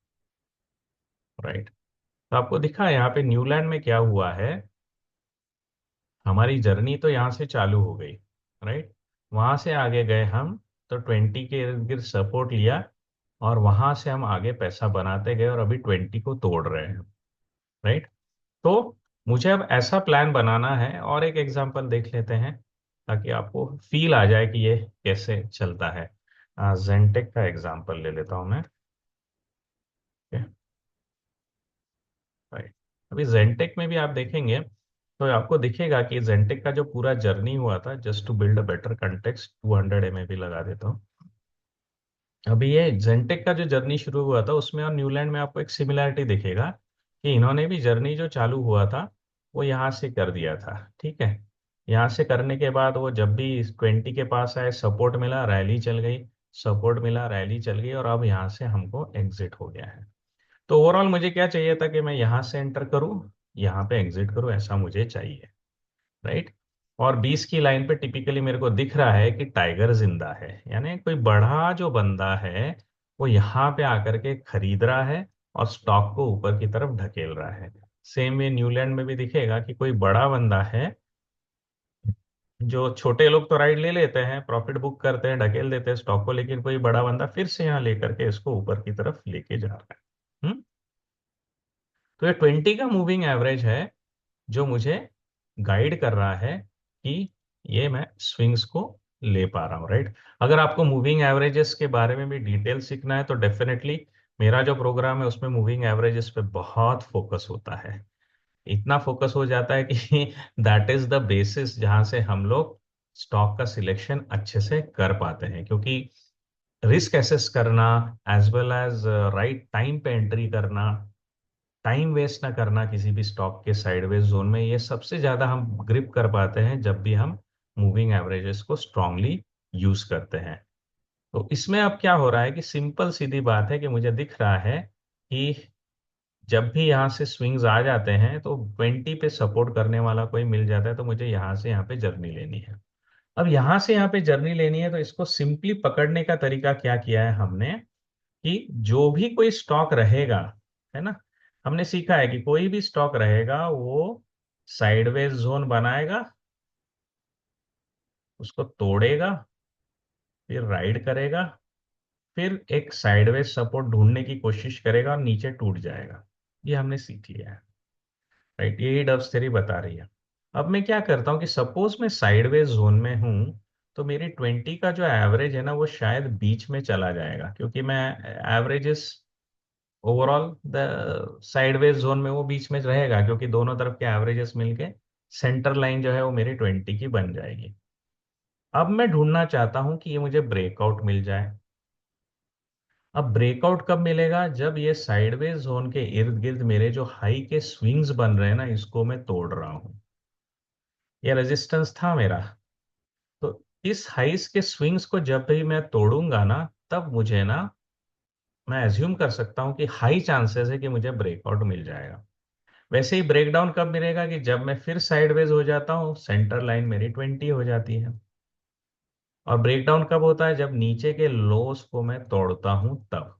राइट। तो आपको दिखा यहाँ पे न्यूलैंड में क्या हुआ है। हमारी जर्नी तो यहाँ से चालू हो गई। राइट। वहां से आगे गए हम, तो 20 के इर्द गिर्द सपोर्ट लिया, और वहां से हम आगे पैसा बनाते गए और अभी 20 को तोड़ रहे हैं। राइट। तो मुझे अब ऐसा प्लान बनाना है, और एक एग्जांपल देख लेते हैं ताकि आपको फील आ जाए कि ये कैसे चलता है। जेंटेक का एग्जांपल ले लेता हूं मैं। राइट। अभी जेंटेक में भी आप देखेंगे तो आपको दिखेगा कि जेंटेक का जो पूरा जर्नी हुआ था, just to build a better context, 200 MA भी लगा देता हूँ। अभी ये जेंटेक का जो जर्नी शुरू हुआ था उसमें और न्यूलैंड में आपको एक सिमिलैरिटी दिखेगा कि इन्होंने भी जर्नी जो चालू हुआ था वो यहाँ से कर दिया था। ठीक है। यहाँ से करने के बाद वो जब भी 20 के पास आए, सपोर्ट मिला, रैली चल गई, सपोर्ट मिला, रैली चल गई, और अब यहाँ से हमको एग्जिट हो गया है। तो ओवरऑल मुझे क्या चाहिए था कि मैं यहाँ से एंटर करूँ, यहाँ पे एग्जिट करूँ, ऐसा मुझे चाहिए। राइट। और 20 की लाइन पे टिपिकली मेरे को दिख रहा है कि टाइगर जिंदा है, यानी कोई बड़ा जो बंदा है वो यहाँ पे आकर के खरीद रहा है और स्टॉक को ऊपर की तरफ ढकेल रहा है। सेम वे न्यूलैंड में भी दिखेगा कि कोई बड़ा बंदा है, जो छोटे लोग तो राइड ले लेते हैं, प्रॉफिट बुक करते हैं, ढकेल देते हैं स्टॉक को, लेकिन कोई बड़ा बंदा फिर से यहाँ लेकर के इसको ऊपर की तरफ लेके जा रहा है। तो ये 20 का मूविंग एवरेज है जो मुझे गाइड कर रहा है कि ये मैं स्विंग्स को ले पा रहा हूँ। राइट। अगर आपको मूविंग एवरेजेस के बारे में भी डिटेल सीखना है तो डेफिनेटली मेरा जो प्रोग्राम है उसमें मूविंग एवरेजेस पे बहुत फोकस होता है। इतना फोकस हो जाता है कि दैट इज द बेसिस जहां से हम लोग स्टॉक का सिलेक्शन अच्छे से कर पाते हैं, क्योंकि रिस्क एसेस करना as well as right time पे एंट्री करना, टाइम वेस्ट ना करना किसी भी स्टॉक के साइडवेज जोन में, ये सबसे ज्यादा हम ग्रिप कर पाते हैं जब भी हम मूविंग एवरेजेस को स्ट्रांगली यूज करते हैं। तो इसमें अब क्या हो रहा है कि सिंपल सीधी बात है कि मुझे दिख रहा है कि जब भी यहाँ से स्विंग्स आ जाते हैं तो 20 पे सपोर्ट करने वाला कोई मिल जाता है, तो मुझे यहाँ से यहाँ पे जर्नी लेनी है। अब यहाँ से यहाँ पे जर्नी लेनी है तो इसको सिंपली पकड़ने का तरीका क्या किया है हमने कि जो भी कोई स्टॉक रहेगा, है ना, हमने सीखा है कि कोई भी स्टॉक रहेगा वो साइडवेज जोन बनाएगा, उसको तोड़ेगा, फिर राइड करेगा, फिर एक साइडवेज सपोर्ट ढूंढने की कोशिश करेगा और नीचे टूट जाएगा। ये हमने सीख लिया है। राइट। यही डब्स थ्योरी बता रही है। अब मैं क्या करता हूँ कि सपोज मैं साइडवेज जोन में हूँ, तो मेरी 20 का जो एवरेज है ना वो शायद बीच में चला जाएगा, क्योंकि मैं averages overall the sideways zone में वो बीच में रहेगा, क्योंकि दोनों तरफ के एवरेजेस मिलके सेंटर लाइन जो है वो मेरी 20 की बन जाएगी। अब मैं ढूंढना चाहता हूं कि ये मुझे ब्रेकआउट मिल जाए। अब ब्रेकआउट कब मिलेगा, जब ये साइडवेज जोन के इर्द गिर्द मेरे जो हाई के स्विंग्स बन रहे हैं ना, इसको मैं तोड़ रहा हूं। ये रेजिस्टेंस था मेरा। तो इस हाइस के स्विंग्स को जब भी मैं तोड़ूंगा ना, तब मुझे ना, मैं एज्यूम कर सकता हूं कि हाई चांसेस है कि मुझे ब्रेकआउट मिल जाएगा। वैसे ही ब्रेकडाउन कब मिलेगा कि जब मैं फिर साइडवेज हो जाता हूँ, सेंटर लाइन मेरी 20 हो जाती है। और ब्रेकडाउन कब होता है, जब नीचे के लोस को मैं तोड़ता हूं तब।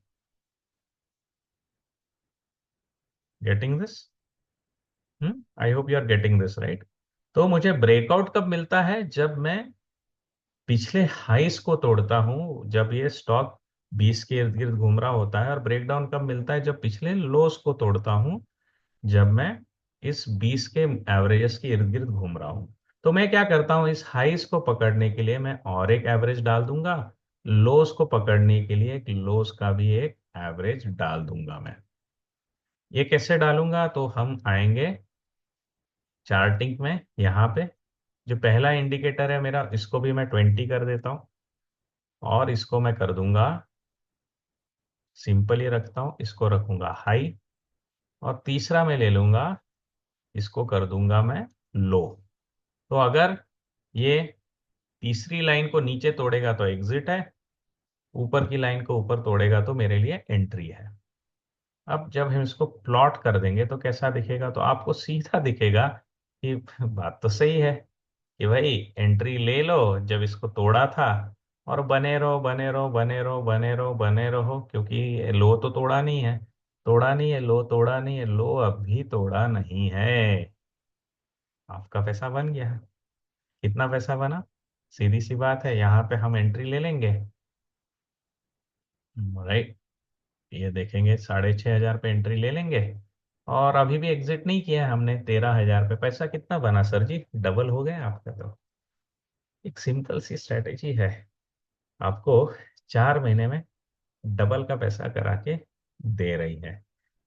Getting this? I hope you are getting this, right. तो मुझे ब्रेकआउट कब मिलता है, जब मैं पिछले हाइस को तोड़ता हूं, जब ये स्टॉक 20 के इर्द गिर्द घूम रहा होता है। और ब्रेकडाउन कब मिलता है, जब पिछले लोस को तोड़ता हूं, जब मैं इस 20 के एवरेजेस के इर्द गिर्द घूम रहा हूं। तो मैं क्या करता हूं, इस हाईस को पकड़ने के लिए मैं और एक एवरेज डाल दूंगा, लोस को पकड़ने के लिए एक लोस का भी एक एवरेज डाल दूंगा मैं। ये कैसे डालूंगा, तो हम आएंगे चार्टिंग में यहाँ पे जो पहला इंडिकेटर है मेरा, इसको भी मैं 20 कर देता हूँ, और इसको मैं कर दूंगा, सिंपल ही रखता हूँ, इसको रखूंगा हाई, और तीसरा मैं ले लूंगा, इसको कर दूंगा मैं लो। तो अगर ये तीसरी लाइन को नीचे तोड़ेगा तो एग्जिट है, ऊपर की लाइन को ऊपर तोड़ेगा तो मेरे लिए एंट्री है। अब जब हम इसको प्लॉट कर देंगे तो कैसा दिखेगा, तो आपको सीधा दिखेगा कि बात तो सही है, कि भाई एंट्री ले लो जब इसको तोड़ा था, और बने रहो बने रहो बने रहो बने रहो बने रहो, क्योंकि लो तो तोड़ा नहीं है, तोड़ा नहीं है, लो तोड़ा नहीं है, लो अभी तोड़ा नहीं है। आपका पैसा बन गया। कितना पैसा बना? सीधी सी बात है, यहाँ पे हम एंट्री ले लेंगे, राइट, ये देखेंगे 6,500 पे एंट्री ले लेंगे, और अभी भी एग्जिट नहीं किया है हमने, 13,000 पे पैसा कितना बना सर जी, डबल हो गया आपका। तो एक सिंपल सी स्ट्रेटेजी है, आपको 4 महीने में डबल का पैसा करा के दे रही है,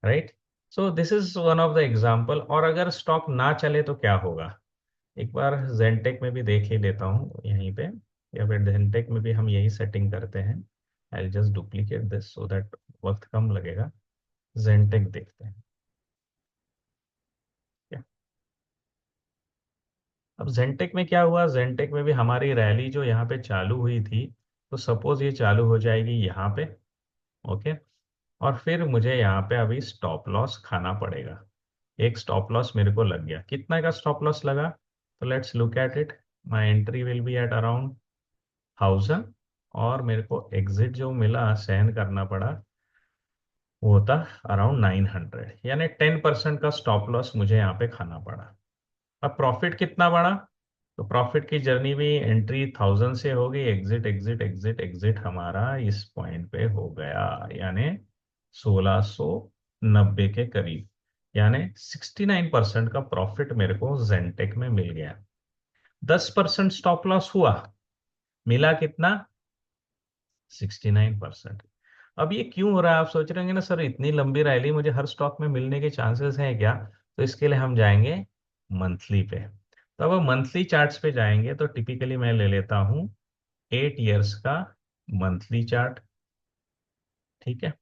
right. So this is one of the example. और अगर स्टॉक ना चले तो क्या होगा, एक बार जेंटेक में भी देख ही लेता हूँ यहीं पे, या फिर जेंटेक में भी हम यही सेटिंग करते हैं। I just duplicate this so that वक्त कम लगेगा। जेंटेक देखते हैं क्या। अब जेंटेक में क्या हुआ, जेंटेक में भी हमारी रैली जो यहाँ पे चालू हुई थी, तो सपोज ये चालू हो जाएगी यहाँ पे, ओके, और फिर मुझे यहाँ पे अभी स्टॉप लॉस खाना पड़ेगा। एक स्टॉप लॉस मेरे को लग गया, कितना का स्टॉप लॉस लगा, तो let's look at it. My entry will be at around 1,000, और मेरे को एग्जिट जो मिला, सहन करना पड़ा, वो था अराउंड 900, यानी 10% का स्टॉप लॉस मुझे यहाँ पे खाना पड़ा। अब प्रॉफिट कितना बढ़ा, तो प्रॉफिट की जर्नी भी एंट्री 1,000 से हो गई, एग्जिट एग्जिट एग्जिट एग्जिट हमारा इस पॉइंट पे हो गया, यानी 1,690 के करीब, यानी 69% का प्रॉफिट मेरे को जेंटेक में मिल गया। 10% स्टॉप लॉस हुआ, मिला कितना, 69%। अब ये क्यों हो रहा है, आप सोच रहे होंगे ना सर, इतनी लंबी रैली मुझे हर स्टॉक में मिलने के चांसेस हैं क्या। तो इसके लिए हम जाएंगे मंथली पे। तो अब मंथली चार्ट्स पे जाएंगे तो टिपिकली मैं ले लेता हूँ 8 इयर्स का मंथली चार्ट, ठीक है।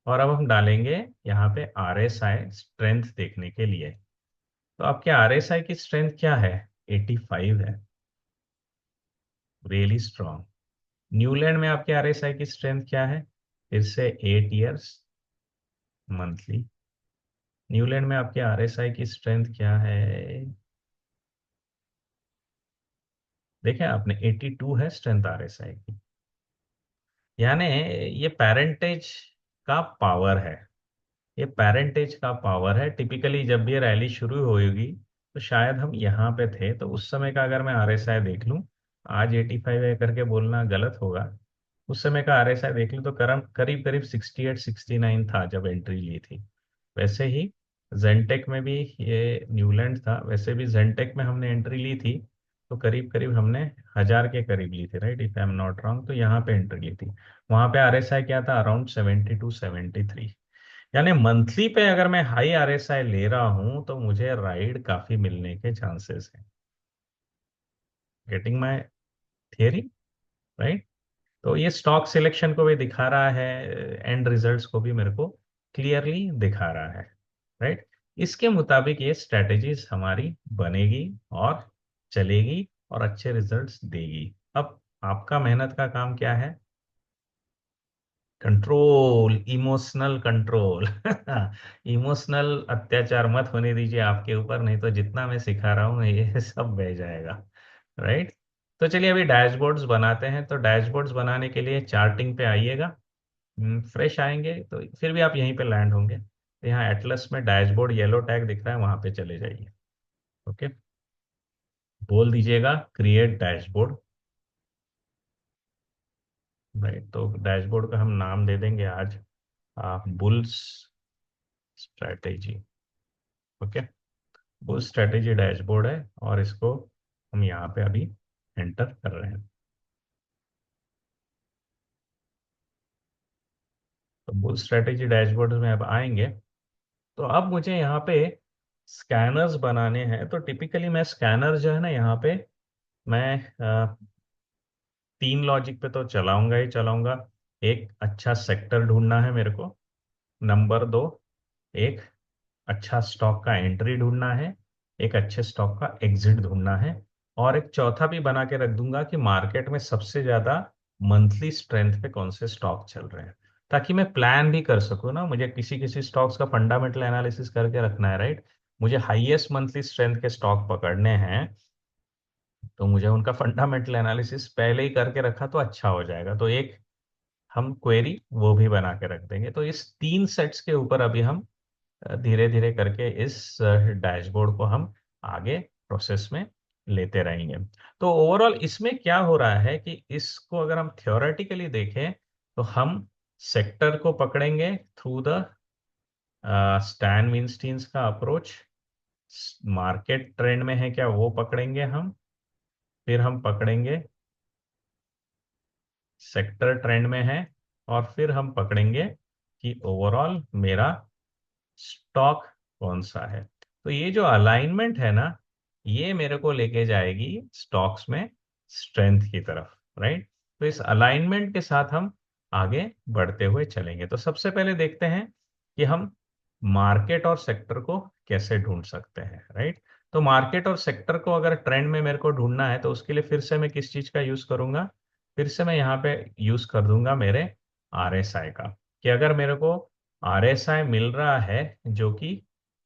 और अब हम डालेंगे यहाँ पे RSI स्ट्रेंथ देखने के लिए। तो आपके RSI की स्ट्रेंथ क्या है, 85 है, रियली स्ट्रांग। न्यूलैंड में आपके RSI की स्ट्रेंथ क्या है, फिर से 8 इयर्स मंथली। न्यूलैंड में आपके RSI की स्ट्रेंथ क्या है, देखें आपने, 82 है स्ट्रेंथ RSI की, यानी ये पेरेंटेज का पावर है, ये पेरेंटेज का पावर है। टिपिकली जब भी ये रैली शुरू होगी, तो शायद हम यहाँ पे थे, तो उस समय का अगर मैं RSI देख लूँ, आज 85 है करके बोलना गलत होगा, उस समय का RSI देख लूँ तो करीब करीब 68 69 था जब एंट्री ली थी। वैसे ही जेंटेक में भी, ये न्यूलैंड था, वैसे भी जेंटेक में हमने एंट्री ली थी, तो करीब करीब हमने 1,000 के करीब ली थी, right, if I am not wrong. तो यहाँ पे एंट्री ली थी, वहां पे RSI क्या था, अराउंड 72 73। यानी मंथली पे अगर मैं हाई RSI ले रहा हूं तो मुझे राइड काफी मिलने के चांसेस हैं। Getting my theory, right. तो ये स्टॉक सिलेक्शन को भी दिखा रहा है, एंड रिजल्ट्स को भी मेरे को क्लियरली दिखा रहा है, राइट। इसके मुताबिक ये स्ट्रेटेजीज हमारी बनेगी और चलेगी और अच्छे रिजल्ट्स देगी। अब आपका मेहनत का काम क्या है, कंट्रोल, इमोशनल कंट्रोल। इमोशनल अत्याचार मत होने दीजिए आपके ऊपर, नहीं तो जितना मैं सिखा रहा हूँ ये सब बह जाएगा, राइट। तो चलिए अभी डैशबोर्ड्स बनाते हैं। तो डैशबोर्ड्स बनाने के लिए चार्टिंग पे आइएगा, फ्रेश आएंगे तो फिर भी आप यहीं पे लैंड होंगे। तो यहाँ एटलस में डैशबोर्ड येलो टैग दिख रहा है, वहां पे चले जाइए, ओके। बोल दीजिएगा क्रिएट डैशबोर्ड, राइट। तो डैशबोर्ड का हम नाम दे देंगे आज बुल्स स्ट्रैटेजी, ओके। वो स्ट्रेटेजी डैशबोर्ड है, और इसको हम यहाँ पे अभी एंटर कर रहे हैं। तो वो स्ट्रेटेजी डैशबोर्ड में अब आएंगे, तो अब मुझे यहाँ पे स्कैनर्स बनाने हैं तो टिपिकली मैं स्कैनर जो है ना यहाँ पे मैं तीन लॉजिक पे तो चलाऊंगा ही चलाऊंगा। एक, अच्छा सेक्टर ढूंढना है मेरे को। नंबर दो, एक अच्छा स्टॉक का एंट्री ढूंढना है। एक अच्छे स्टॉक का एग्जिट ढूंढना है। और एक चौथा भी बना के रख दूंगा कि मार्केट में सबसे ज्यादा मंथली स्ट्रेंथ पे कौन से स्टॉक चल रहे हैं, ताकि मैं प्लान भी कर सकूँ ना। मुझे किसी किसी स्टॉक्स का फंडामेंटल एनालिसिस करके रखना है, राइट। मुझे हाईएस्ट मंथली स्ट्रेंथ के स्टॉक पकड़ने हैं, तो मुझे उनका फंडामेंटल एनालिसिस पहले ही करके रखा तो अच्छा हो जाएगा। तो एक हम क्वेरी वो भी बना के रख देंगे। तो इस तीन सेट्स के ऊपर अभी हम धीरे धीरे करके इस डैशबोर्ड को हम आगे प्रोसेस में लेते रहेंगे। तो ओवरऑल इसमें क्या हो रहा है कि इसको अगर हम थ्योरेटिकली देखें तो हम सेक्टर को पकड़ेंगे थ्रू द स्टैन विंस्टीन्स का अप्रोच। मार्केट ट्रेंड में है क्या वो पकड़ेंगे हम। फिर हम पकड़ेंगे सेक्टर ट्रेंड में है। और फिर हम पकड़ेंगे कि ओवरऑल मेरा स्टॉक कौन सा है। तो ये जो अलाइनमेंट है ना, ये मेरे को लेके जाएगी स्टॉक्स में स्ट्रेंथ की तरफ, राइट। तो इस अलाइनमेंट के साथ हम आगे बढ़ते हुए चलेंगे। तो सबसे पहले देखते हैं कि हम मार्केट और सेक्टर को कैसे ढूंढ सकते हैं, राइट। तो मार्केट और सेक्टर को अगर ट्रेंड में मेरे को ढूंढना है तो उसके लिए फिर से मैं किस चीज का यूज करूंगा। फिर से मैं यहाँ पे यूज कर दूंगा मेरे आरएसआई का। कि अगर मेरे को आरएसआई मिल रहा है जो कि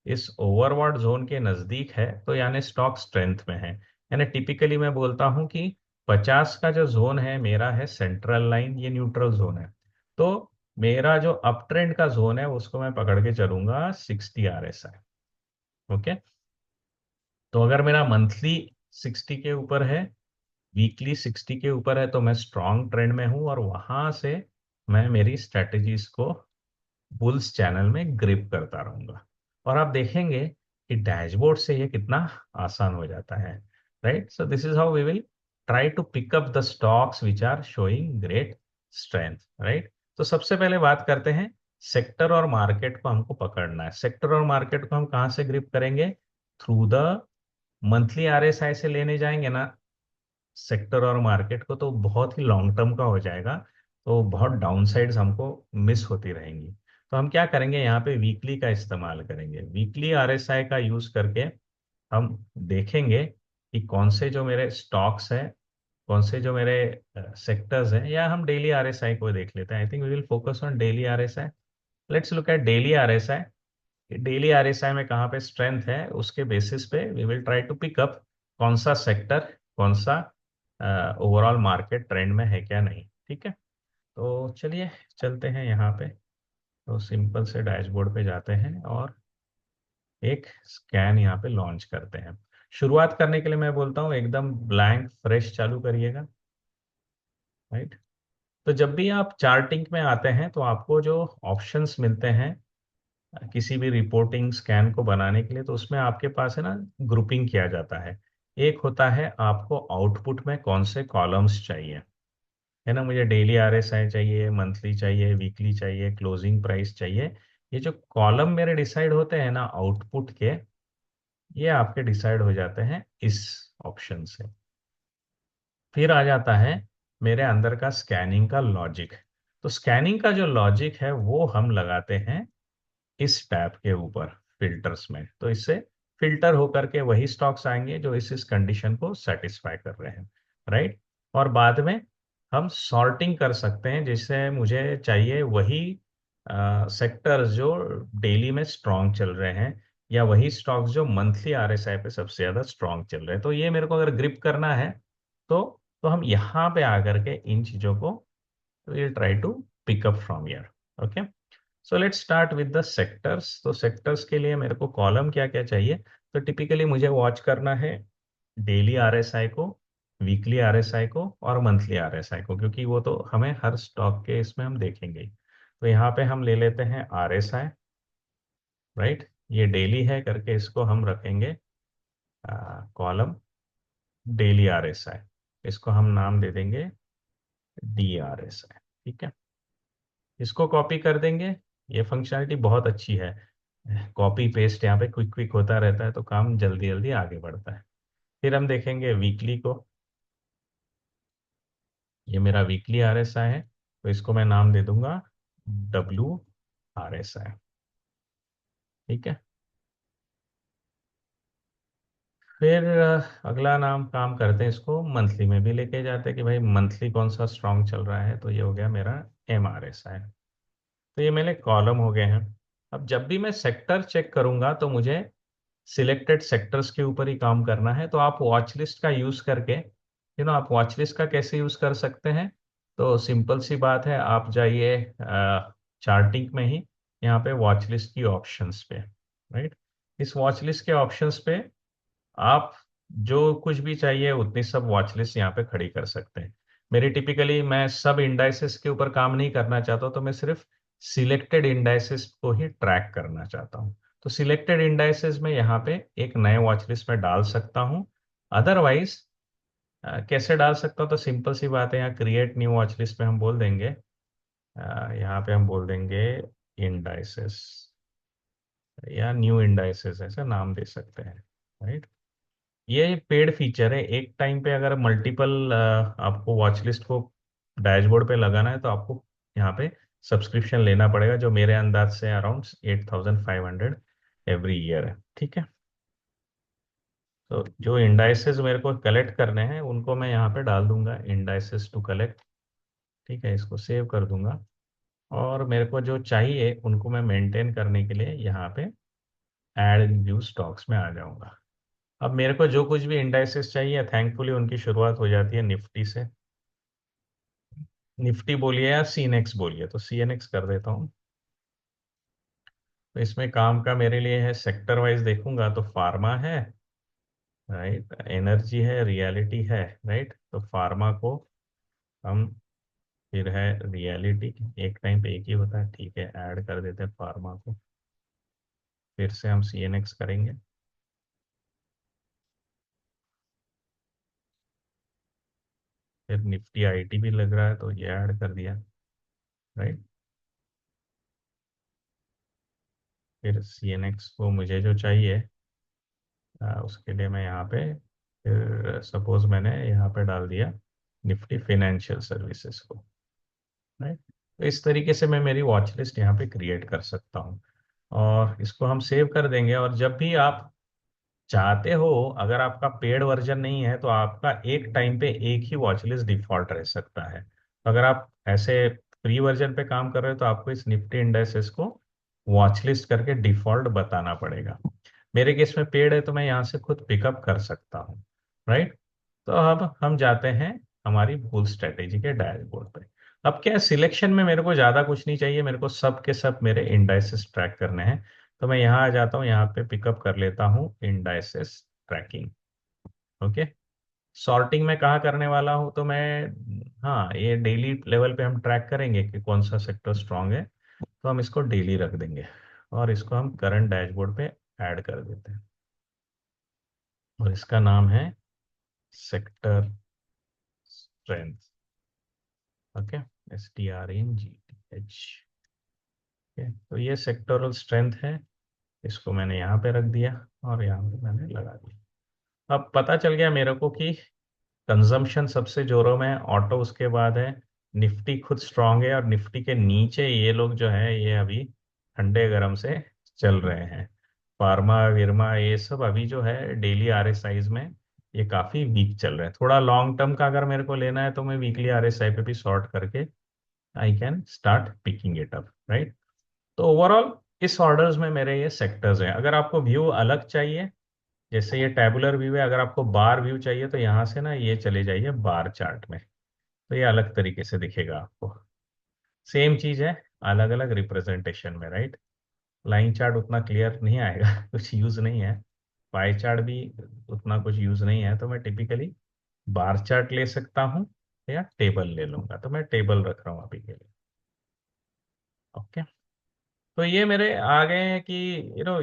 इस ओवरबॉट जोन के नजदीक है, तो यानी स्टॉक स्ट्रेंथ में है। यानी टिपिकली मैं बोलता हूं कि 50 का जो जोन है मेरा है सेंट्रल लाइन, ये न्यूट्रल जोन है। तो मेरा जो अप ट्रेंड का जोन है उसको मैं पकड़ के चलूंगा 60 आरएसआई। ओके। तो अगर मेरा मंथली 60 के ऊपर है, वीकली 60 के ऊपर है, तो मैं स्ट्रॉन्ग ट्रेंड में हूं और वहां से मैं मेरी स्ट्रेटजीज को बुल्स चैनल में ग्रिप करता रहूंगा। और आप देखेंगे कि डैशबोर्ड से ये कितना आसान हो जाता है, right. So this is how we will try to pick up the stocks which are showing great strength, right. तो सबसे पहले बात करते हैं सेक्टर और मार्केट को हमको पकड़ना है। सेक्टर और मार्केट को हम कहाँ से ग्रिप करेंगे? थ्रू द मंथली आरएसआई से लेने जाएंगे ना सेक्टर और मार्केट को, तो बहुत ही लॉन्ग टर्म का हो जाएगा। तो बहुत डाउन साइड्स हमको मिस होती रहेंगी। तो हम क्या करेंगे, यहाँ पे वीकली का इस्तेमाल करेंगे। वीकली आरएसआई का यूज करके हम देखेंगे कि कौन से जो मेरे स्टॉक्स हैं, कौन से जो मेरे सेक्टर्स हैं। या हम डेली आरएसआई को देख लेते हैं। I think we will focus on daily RSI. Let's look at daily RSI. Daily RSI में कहाँ पे स्ट्रेंथ है उसके बेसिस पे we will try to pick up कौन सा सेक्टर, कौन सा ओवरऑल मार्केट ट्रेंड में है क्या नहीं। ठीक है। तो चलिए चलते हैं यहाँ पे। तो सिंपल से डैशबोर्ड पे जाते हैं और एक स्कैन यहाँ पे लॉन्च करते हैं। शुरुआत करने के लिए मैं बोलता हूँ एकदम ब्लैंक फ्रेश चालू करिएगा, राइट। तो जब भी आप चार्टिंग में आते हैं तो आपको जो ऑप्शंस मिलते हैं किसी भी रिपोर्टिंग स्कैन को बनाने के लिए, तो उसमें आपके पास है ना ग्रुपिंग किया जाता है। एक होता है आपको आउटपुट में कौन से कॉलम्स चाहिए, है ना। मुझे डेली आरएसआई चाहिए, मंथली चाहिए, वीकली चाहिए, क्लोजिंग प्राइस चाहिए। ये जो कॉलम मेरे डिसाइड होते हैं ना आउटपुट के, ये आपके डिसाइड हो जाते हैं इस ऑप्शन से। फिर आ जाता है मेरे अंदर का स्कैनिंग का लॉजिक। तो स्कैनिंग का जो लॉजिक है वो हम लगाते हैं इस टैब के ऊपर फिल्टर्स में। तो इससे फिल्टर होकर के वही स्टॉक्स आएंगे जो इस कंडीशन को सेटिस्फाई कर रहे हैं, राइट। और बाद में हम सॉर्टिंग कर सकते हैं, जिससे मुझे चाहिए वही सेक्टर्स जो डेली में स्ट्रॉन्ग चल रहे हैं, या वही स्टॉक्स जो मंथली आरएसआई पे सबसे ज्यादा स्ट्रॉन्ग चल रहे हैं। तो ये मेरे को अगर ग्रिप करना है तो हम यहाँ पे आकर के इन चीजों को will try to pick up from here. Okay. So let's start with the sectors. तो सेक्टर्स के लिए मेरे को कॉलम क्या क्या चाहिए? तो टिपिकली मुझे वॉच करना है डेली आरएसआई को, वीकली आरएसआई को और मंथली आरएसआई को, क्योंकि वो तो हमें हर स्टॉक के इसमें हम देखेंगे ही। तो यहाँ पे हम ले लेते हैं आरएसआई, राइट। ये डेली है करके इसको हम रखेंगे कॉलम डेली आरएसआई। इसको हम नाम दे देंगे डी आरएसआई। ठीक है। इसको कॉपी कर देंगे। ये फंक्शनलिटी बहुत अच्छी है। कॉपी पेस्ट यहाँ पे क्विक क्विक होता रहता है, तो काम जल्दी जल्दी आगे बढ़ता है। फिर हम देखेंगे वीकली को। ये मेरा वीकली RSI है, तो इसको मैं नाम दे दूंगा WRSI। ठीक है। फिर अगला नाम काम करते हैं, इसको मंथली में भी लेके जाते हैं कि भाई मंथली कौन सा स्ट्रांग चल रहा है, तो ये हो गया मेरा MRSI। तो ये मेरे कॉलम हो गए हैं। अब जब भी मैं सेक्टर चेक करूंगा तो मुझे सिलेक्टेड सेक्टर्स के ऊपर ही काम करना है। तो आप वॉच लिस्ट का यूज करके, आप वॉच लिस्ट का कैसे यूज कर सकते हैं? तो सिंपल सी बात है, आप जाइए चार्टिंग में ही, यहाँ पे वॉच लिस्ट की ऑप्शंस पे, राइट। इस वॉच लिस्ट के ऑप्शंस पे आप जो कुछ भी चाहिए उतनी सब वॉच लिस्ट यहाँ पे खड़ी कर सकते हैं। मेरी टिपिकली, मैं सब इंडाइसेस के ऊपर काम नहीं करना चाहता, तो मैं सिर्फ सिलेक्टेड इंडाइसेस को ही ट्रैक करना चाहता हूँ। तो सिलेक्टेड इंडाइसेस में यहाँ पे एक नए वॉच लिस्ट में डाल सकता हूँ। अदरवाइज कैसे डाल सकता हूँ? तो सिंपल सी बात है, यहाँ क्रिएट न्यू वॉच लिस्ट में हम बोल देंगे, यहाँ पे हम बोल देंगे इंडाइसेस, या न्यू इंडाइसेस ऐसा नाम दे सकते हैं, राइट। ये पेड फीचर है। एक टाइम पे अगर मल्टीपल आपको वॉच लिस्ट को डैशबोर्ड पे लगाना है, तो आपको यहाँ पे सब्सक्रिप्शन लेना पड़ेगा, जो मेरे अंदाज से अराउंड 8,500 एवरी ईयर है। ठीक है। तो जो इंडाइसेस मेरे को कलेक्ट करने हैं उनको मैं यहाँ पे डाल दूंगा, इंडाइसेस टू कलेक्ट। ठीक है, इसको सेव कर दूंगा। और मेरे को जो चाहिए उनको मैं मेंटेन करने के लिए यहाँ पे ऐड न्यू स्टॉक्स में आ जाऊंगा। अब मेरे को जो कुछ भी इंडाइसेस चाहिए, थैंकफुली उनकी शुरुआत हो जाती है निफ्टी से। निफ्टी बोलिए या सीएनएक्स बोलिए, तो सीएनएक्स कर देता हूँ। तो इसमें काम का मेरे लिए है, सेक्टर वाइज देखूंगा तो फार्मा है, राइट, एनर्जी है, रियलिटी है, राइट। तो फार्मा को हम, फिर है रियलिटी, एक टाइम पे एक ही होता है, ठीक है, ऐड कर देते हैं फार्मा को। फिर से हम सीएनएक्स करेंगे। फिर निफ्टी आईटी भी लग रहा है, तो ये ऐड कर दिया, राइट। फिर सीएनएक्स को मुझे जो चाहिए, उसके लिए मैं यहाँ पे, फिर सपोज मैंने यहाँ पे डाल दिया निफ्टी फाइनेंशियल सर्विसेज को, राइट। तो इस तरीके से मैं मेरी वॉच लिस्ट यहाँ पे क्रिएट कर सकता हूँ। और इसको हम सेव कर देंगे। और जब भी आप चाहते हो, अगर आपका पेड वर्जन नहीं है, तो आपका एक टाइम पे एक ही वॉच लिस्ट डिफॉल्ट रह सकता है। तो अगर आप ऐसे फ्री वर्जन पे काम कर रहे हो, तो आपको इस निफ्टी इंडेक्सेस को वॉच लिस्ट करके डिफॉल्ट बताना पड़ेगा। मेरे केस में पेड है, तो मैं यहाँ से खुद पिकअप कर सकता हूँ, राइट। तो अब हम जाते हैं हमारी भूल स्ट्रेटेजी के डैशबोर्ड पे। अब क्या है, सिलेक्शन में मेरे को ज़्यादा कुछ नहीं चाहिए, मेरे को सब के सब मेरे इंडाइसेस ट्रैक करने हैं। तो मैं यहाँ आ जाता हूँ, यहाँ पे पिकअप कर लेता हूँ इंडाइसेस ट्रैकिंग। ओके। सॉर्टिंग में कहाँ करने वाला हूँ, तो मैं, हाँ, ये डेली लेवल पे हम ट्रैक करेंगे कि कौन सा सेक्टर स्ट्रांग है, तो हम इसको डेली रख देंगे। और इसको हम करंट डैशबोर्ड पे ऐड कर देते हैं। और इसका नाम है सेक्टर स्ट्रेंथ। ओके। STRENGTH। तो ये सेक्टोरल स्ट्रेंथ है। इसको मैंने यहाँ पे रख दिया, और यहाँ पे मैंने लगा दिया। अब पता चल गया मेरे को कि कंजम्पशन सबसे जोरों में है, ऑटो उसके बाद है, निफ्टी खुद स्ट्रांग है, और निफ्टी के नीचे ये लोग जो है, ये अभी ठंडे गरम से चल रहे हैं। फार्मा विर्मा ये सब अभी जो है डेली RSIs में ये काफी वीक चल रहे हैं। थोड़ा लॉन्ग टर्म का अगर मेरे को लेना है, तो मैं वीकली RSI पे भी सॉर्ट करके I can start picking it up, right. तो ओवरऑल इस ऑर्डर्स में मेरे ये सेक्टर्स हैं। अगर आपको व्यू अलग चाहिए, जैसे ये टेबुलर व्यू है, अगर आपको बार व्यू चाहिए, तो यहाँ से ना ये चले जाइए बार चार्ट में। तो ये अलग तरीके से दिखेगा आपको। सेम चीज है, अलग अलग रिप्रेजेंटेशन में, राइट। लाइन चार्ट उतना क्लियर नहीं आएगा कुछ यूज नहीं है। पाई चार्ट भी उतना कुछ यूज नहीं है, तो मैं टिपिकली बार चार्ट ले सकता हूँ, या टेबल ले लूंगा। तो मैं टेबल रख रहा हूँ अभी के लिए। ओके। तो ये मेरे आ गए हैं कि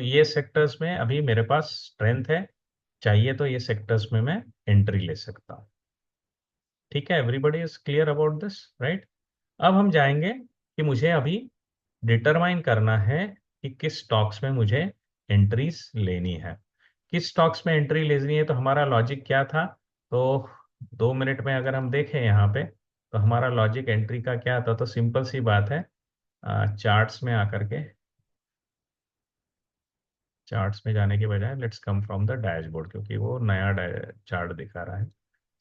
ये सेक्टर्स में अभी मेरे पास स्ट्रेंथ है, चाहिए तो ये सेक्टर्स में मैं एंट्री ले सकता हूँ। ठीक है, everybody is clear about this, right. अब हम जाएंगे कि मुझे अभी डिटरमाइन करना है कि किस स्टॉक्स में मुझे एंट्रीज लेनी है। किस स्टॉक्स में एंट्री लेनी है, तो हमारा लॉजिक क्या था। तो 2 मिनट में अगर हम देखें यहाँ पे, तो हमारा लॉजिक एंट्री का क्या था। तो सिंपल सी बात है, चार्ट्स में आकर के, चार्ट्स में जाने के बजाय let's come from the dashboard, क्योंकि वो नया चार्ट दिखा रहा है।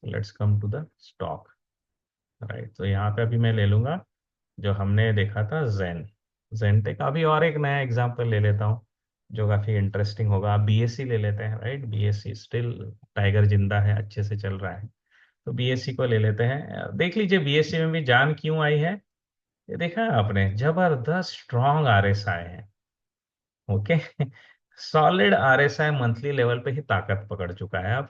Let's come to the stock. Right, तो यहाँ पे अभी मैं ले लूंगा जो हमने देखा था, जेनटेक। अभी और एक नया एग्जांपल ले लेता हूँ जो काफी इंटरेस्टिंग होगा। आप बीएससी ले लेते हैं। राइट, बीएससी स्टिल टाइगर जिंदा है, अच्छे से चल रहा है। तो बीएससी को ले लेते हैं। देख लीजिए बीएससी में भी जान क्यों आई है। ये देखा है आपने, जबरदस्त स्ट्रॉन्ग आरएसआई है। Okay, solid RSI monthly level पे ही ताकत पकड़ चुका है। अब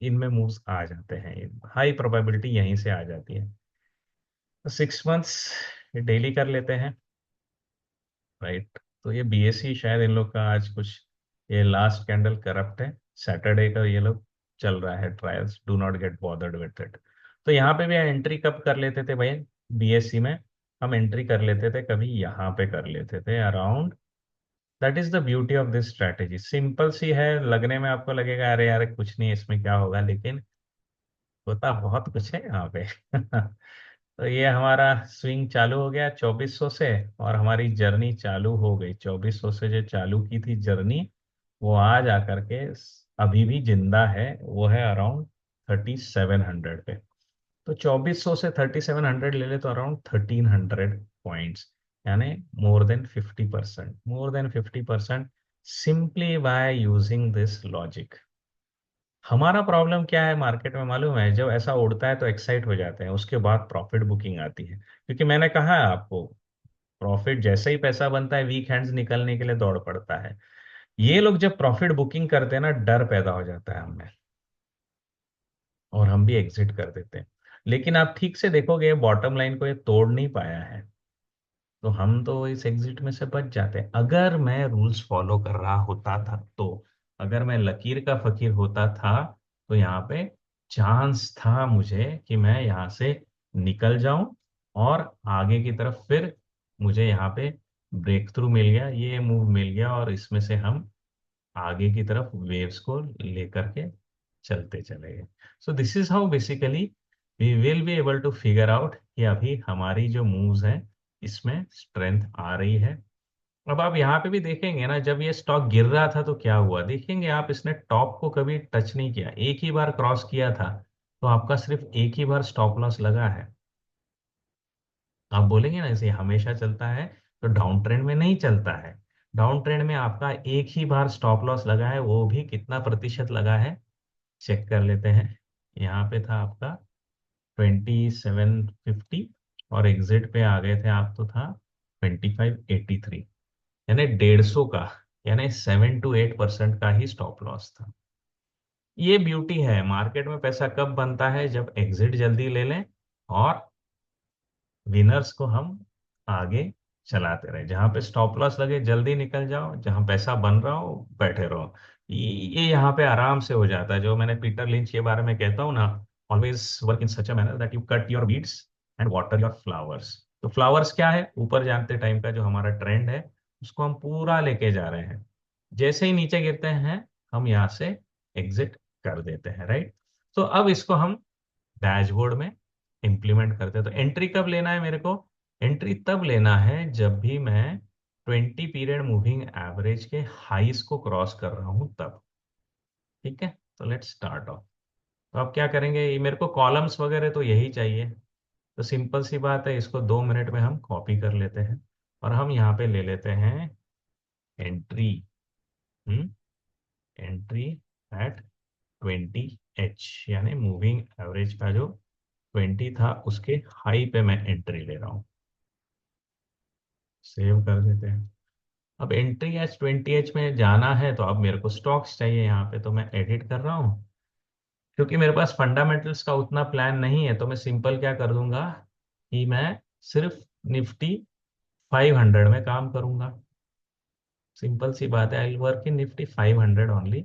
इनमें मूव्स आ जाते हैं, हाई प्रोबेबिलिटी यहीं से आ जाती है। तो 6 मंथ्स डेली कर लेते हैं। राइट, तो ये बीएससी शायद इन लोग का आज कुछ, ये लास्ट कैंडल करप्ट है। सैटरडे का ये लोग चल रहा है trials, do not get bothered with it. तो यहाँ पे भी एंट्री कब कर लेते थे भाई, बीएससी में हम एंट्री कर लेते थे कभी यहाँ पे कर लेते थे around. That is the beauty of this strategy. Simple सी है, लगने में आपको लगेगा अरे यार कुछ नहीं इसमें क्या होगा, लेकिन होता बहुत कुछ है यहाँ पे। तो ये हमारा स्विंग चालू हो गया 2400 से, और हमारी जर्नी चालू हो गई 2400 से। जो चालू की थी जर्नी, वो आज आकर के अभी भी जिंदा है। वो है अराउंड 3700 पे। तो 2400 से 3700 ले ले तो अराउंड 1300 पॉइंट्स, यानी more than 50%, simply by using this logic. हमारा प्रॉब्लम क्या है मार्केट में मालूम है, जब ऐसा उड़ता है तो एक्साइट हो जाते हैं, उसके बाद प्रॉफिट बुकिंग आती है। क्योंकि मैंने कहा है आपको, प्रॉफिट जैसे ही पैसा बनता है वीक हैंड्स निकलने के लिए दौड़ पड़ता है। ये लोग जब प्रॉफिट बुकिंग करते हैं ना, डर पैदा हो जाता है हमें, और हम भी एग्जिट कर देते हैं। लेकिन आप ठीक से देखोगे बॉटम लाइन को ये तोड़ नहीं पाया है, तो हम तो इस एग्जिट में से बच जाते हैं। अगर मैं रूल्स फॉलो कर रहा होता था तो, अगर मैं लकीर का फकीर होता था, तो यहाँ पे चांस था मुझे कि मैं यहाँ से निकल जाऊं, और आगे की तरफ फिर मुझे यहाँ पे ब्रेक थ्रू मिल गया, ये मूव मिल गया, और इसमें से हम आगे की तरफ वेव्स को लेकर के चलते चले गए। So this is how basically we will be able to figure out कि अभी हमारी जो मूव्स हैं इसमें स्ट्रेंथ आ रही है। अब आप यहाँ पे भी देखेंगे ना, जब ये स्टॉक गिर रहा था तो क्या हुआ देखेंगे आप, इसने टॉप को कभी टच नहीं किया, एक ही बार क्रॉस किया था। तो आपका सिर्फ एक ही बार स्टॉप लॉस लगा है। आप बोलेंगे ना ऐसे हमेशा चलता है, तो डाउन ट्रेंड में नहीं चलता है। डाउन ट्रेंड में आपका एक ही बार स्टॉप लॉस लगा है, वो भी कितना प्रतिशत लगा है चेक कर लेते हैं। यहाँ पे था आपका 2750, और एग्जिट पे आ गए थे आप तो था 2583, यानी 150 का, यानी 7 to 8% का ही स्टॉप लॉस था। ये ब्यूटी है मार्केट में, पैसा कब बनता है, जब एग्जिट जल्दी ले लें, और विनर्स को हम आगे चलाते रहे। जहां पे स्टॉप लॉस लगे जल्दी निकल जाओ, जहां पैसा बन रहा हो बैठे रहो। ये यहाँ पे आराम से हो जाता है। जो मैंने पीटर लिंच के बारे में कहता हूँ ना, always work in such a manner that you cut your weeds and water your flowers. तो फ्लावर्स क्या है, ऊपर जानते टाइम का जो हमारा ट्रेंड है, उसको हम पूरा लेके जा रहे हैं। जैसे ही नीचे गिरते हैं हम यहाँ से एग्जिट कर देते हैं। राइट, तो अब इसको हम डैशबोर्ड में इंप्लीमेंट करते हैं। तो एंट्री कब लेना है मेरे को, एंट्री तब लेना है जब भी मैं 20 पीरियड मूविंग एवरेज के हाईस को क्रॉस कर रहा हूं तब। ठीक है, तो लेट्स स्टार्ट ऑफ। तो आप क्या करेंगे, ये मेरे को कॉलम्स वगैरह तो यही चाहिए। तो सिंपल सी बात है, इसको 2 मिनट में हम कॉपी कर लेते हैं, और हम यहाँ पे ले लेते हैं एंट्री। हम्म एंट्री एट 20H, यानी मूविंग एवरेज का जो 20 था उसके हाई पे मैं एंट्री ले रहा हूँ। सेव कर देते हैं। अब एंट्री एच 20H में जाना है, तो अब मेरे को स्टॉक्स चाहिए यहाँ पे, तो मैं एडिट कर रहा हूँ। क्योंकि मेरे पास फंडामेंटल्स का उतना प्लान नहीं है, तो मैं सिंपल क्या कर दूंगा कि मैं सिर्फ निफ्टी 500 में काम करूंगा। सिंपल सी बात है, I work in Nifty 500 only.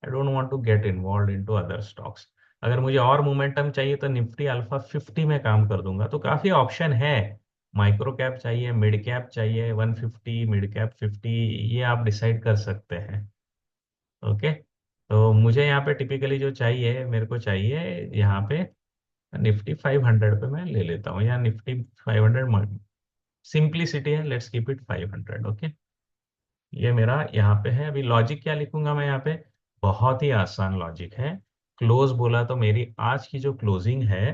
I don't want to get involve into other stocks. अगर मुझे और मोमेंटम चाहिए तो निफ्टी अल्फा 50 में काम कर दूंगा। तो काफी ऑप्शन है, माइक्रो कैप चाहिए, मिड कैप चाहिए 150, मिड कैप 50, ये आप डिसाइड कर सकते हैं। ओके, तो मुझे यहाँ पे टिपिकली जो चाहिए, मेरे को चाहिए यहाँ पे निफ्टी 500 पे मैं ले लेता हूँ, या निफ्टी 500, सिंपलिसिटी है, लेट्स कीप इट 500। ओके, ये मेरा यहाँ पे है। अभी लॉजिक क्या लिखूंगा मैं यहाँ पे? बहुत ही आसान लॉजिक है। क्लोज बोला तो मेरी आज की जो क्लोजिंग है,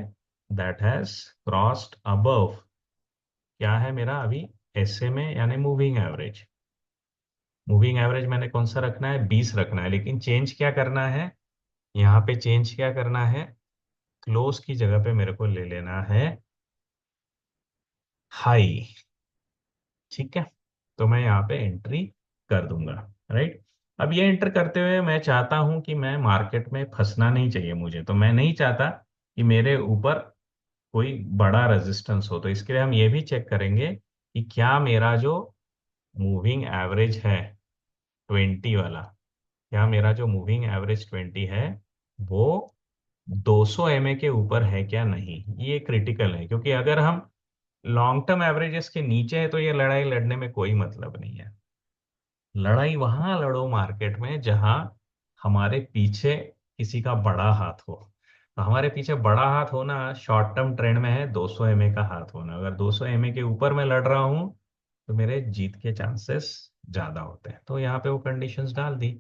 दैट हैज क्रॉस्ड अबव, क्या है मेरा अभी? एसएमए यानी मूविंग एवरेज। मूविंग एवरेज मैंने कौन सा रखना है? 20 रखना है, लेकिन चेंज क्या करना है यहाँ पे? चेंज क्या करना है? क्लोज की जगह पे मेरे को ले लेना है हाई। ठीक है, तो मैं यहाँ पे एंट्री कर दूंगा। राइट, अब ये एंटर करते हुए मैं चाहता हूं कि मैं मार्केट में फंसना नहीं चाहिए मुझे, तो मैं नहीं चाहता कि मेरे ऊपर कोई बड़ा रेजिस्टेंस हो। तो इसके लिए हम ये भी चेक करेंगे कि क्या मेरा जो मूविंग एवरेज है 20 वाला, क्या मेरा जो मूविंग एवरेज 20 है वो 200 एमए के ऊपर है क्या नहीं। ये क्रिटिकल है, क्योंकि अगर हम लॉन्ग टर्म एवरेजेस के नीचे है तो ये लड़ाई लड़ने में कोई मतलब नहीं है। लड़ाई वहां लड़ो मार्केट में जहां हमारे पीछे किसी का बड़ा हाथ हो। तो हमारे पीछे बड़ा हाथ होना शॉर्ट टर्म ट्रेंड में है 200 एमए का हाथ होना। अगर 200 एमए के ऊपर मैं लड़ रहा हूं तो मेरे जीत के चांसेस ज्यादा होते हैं। तो यहाँ पे वो कंडीशंस डाल दी,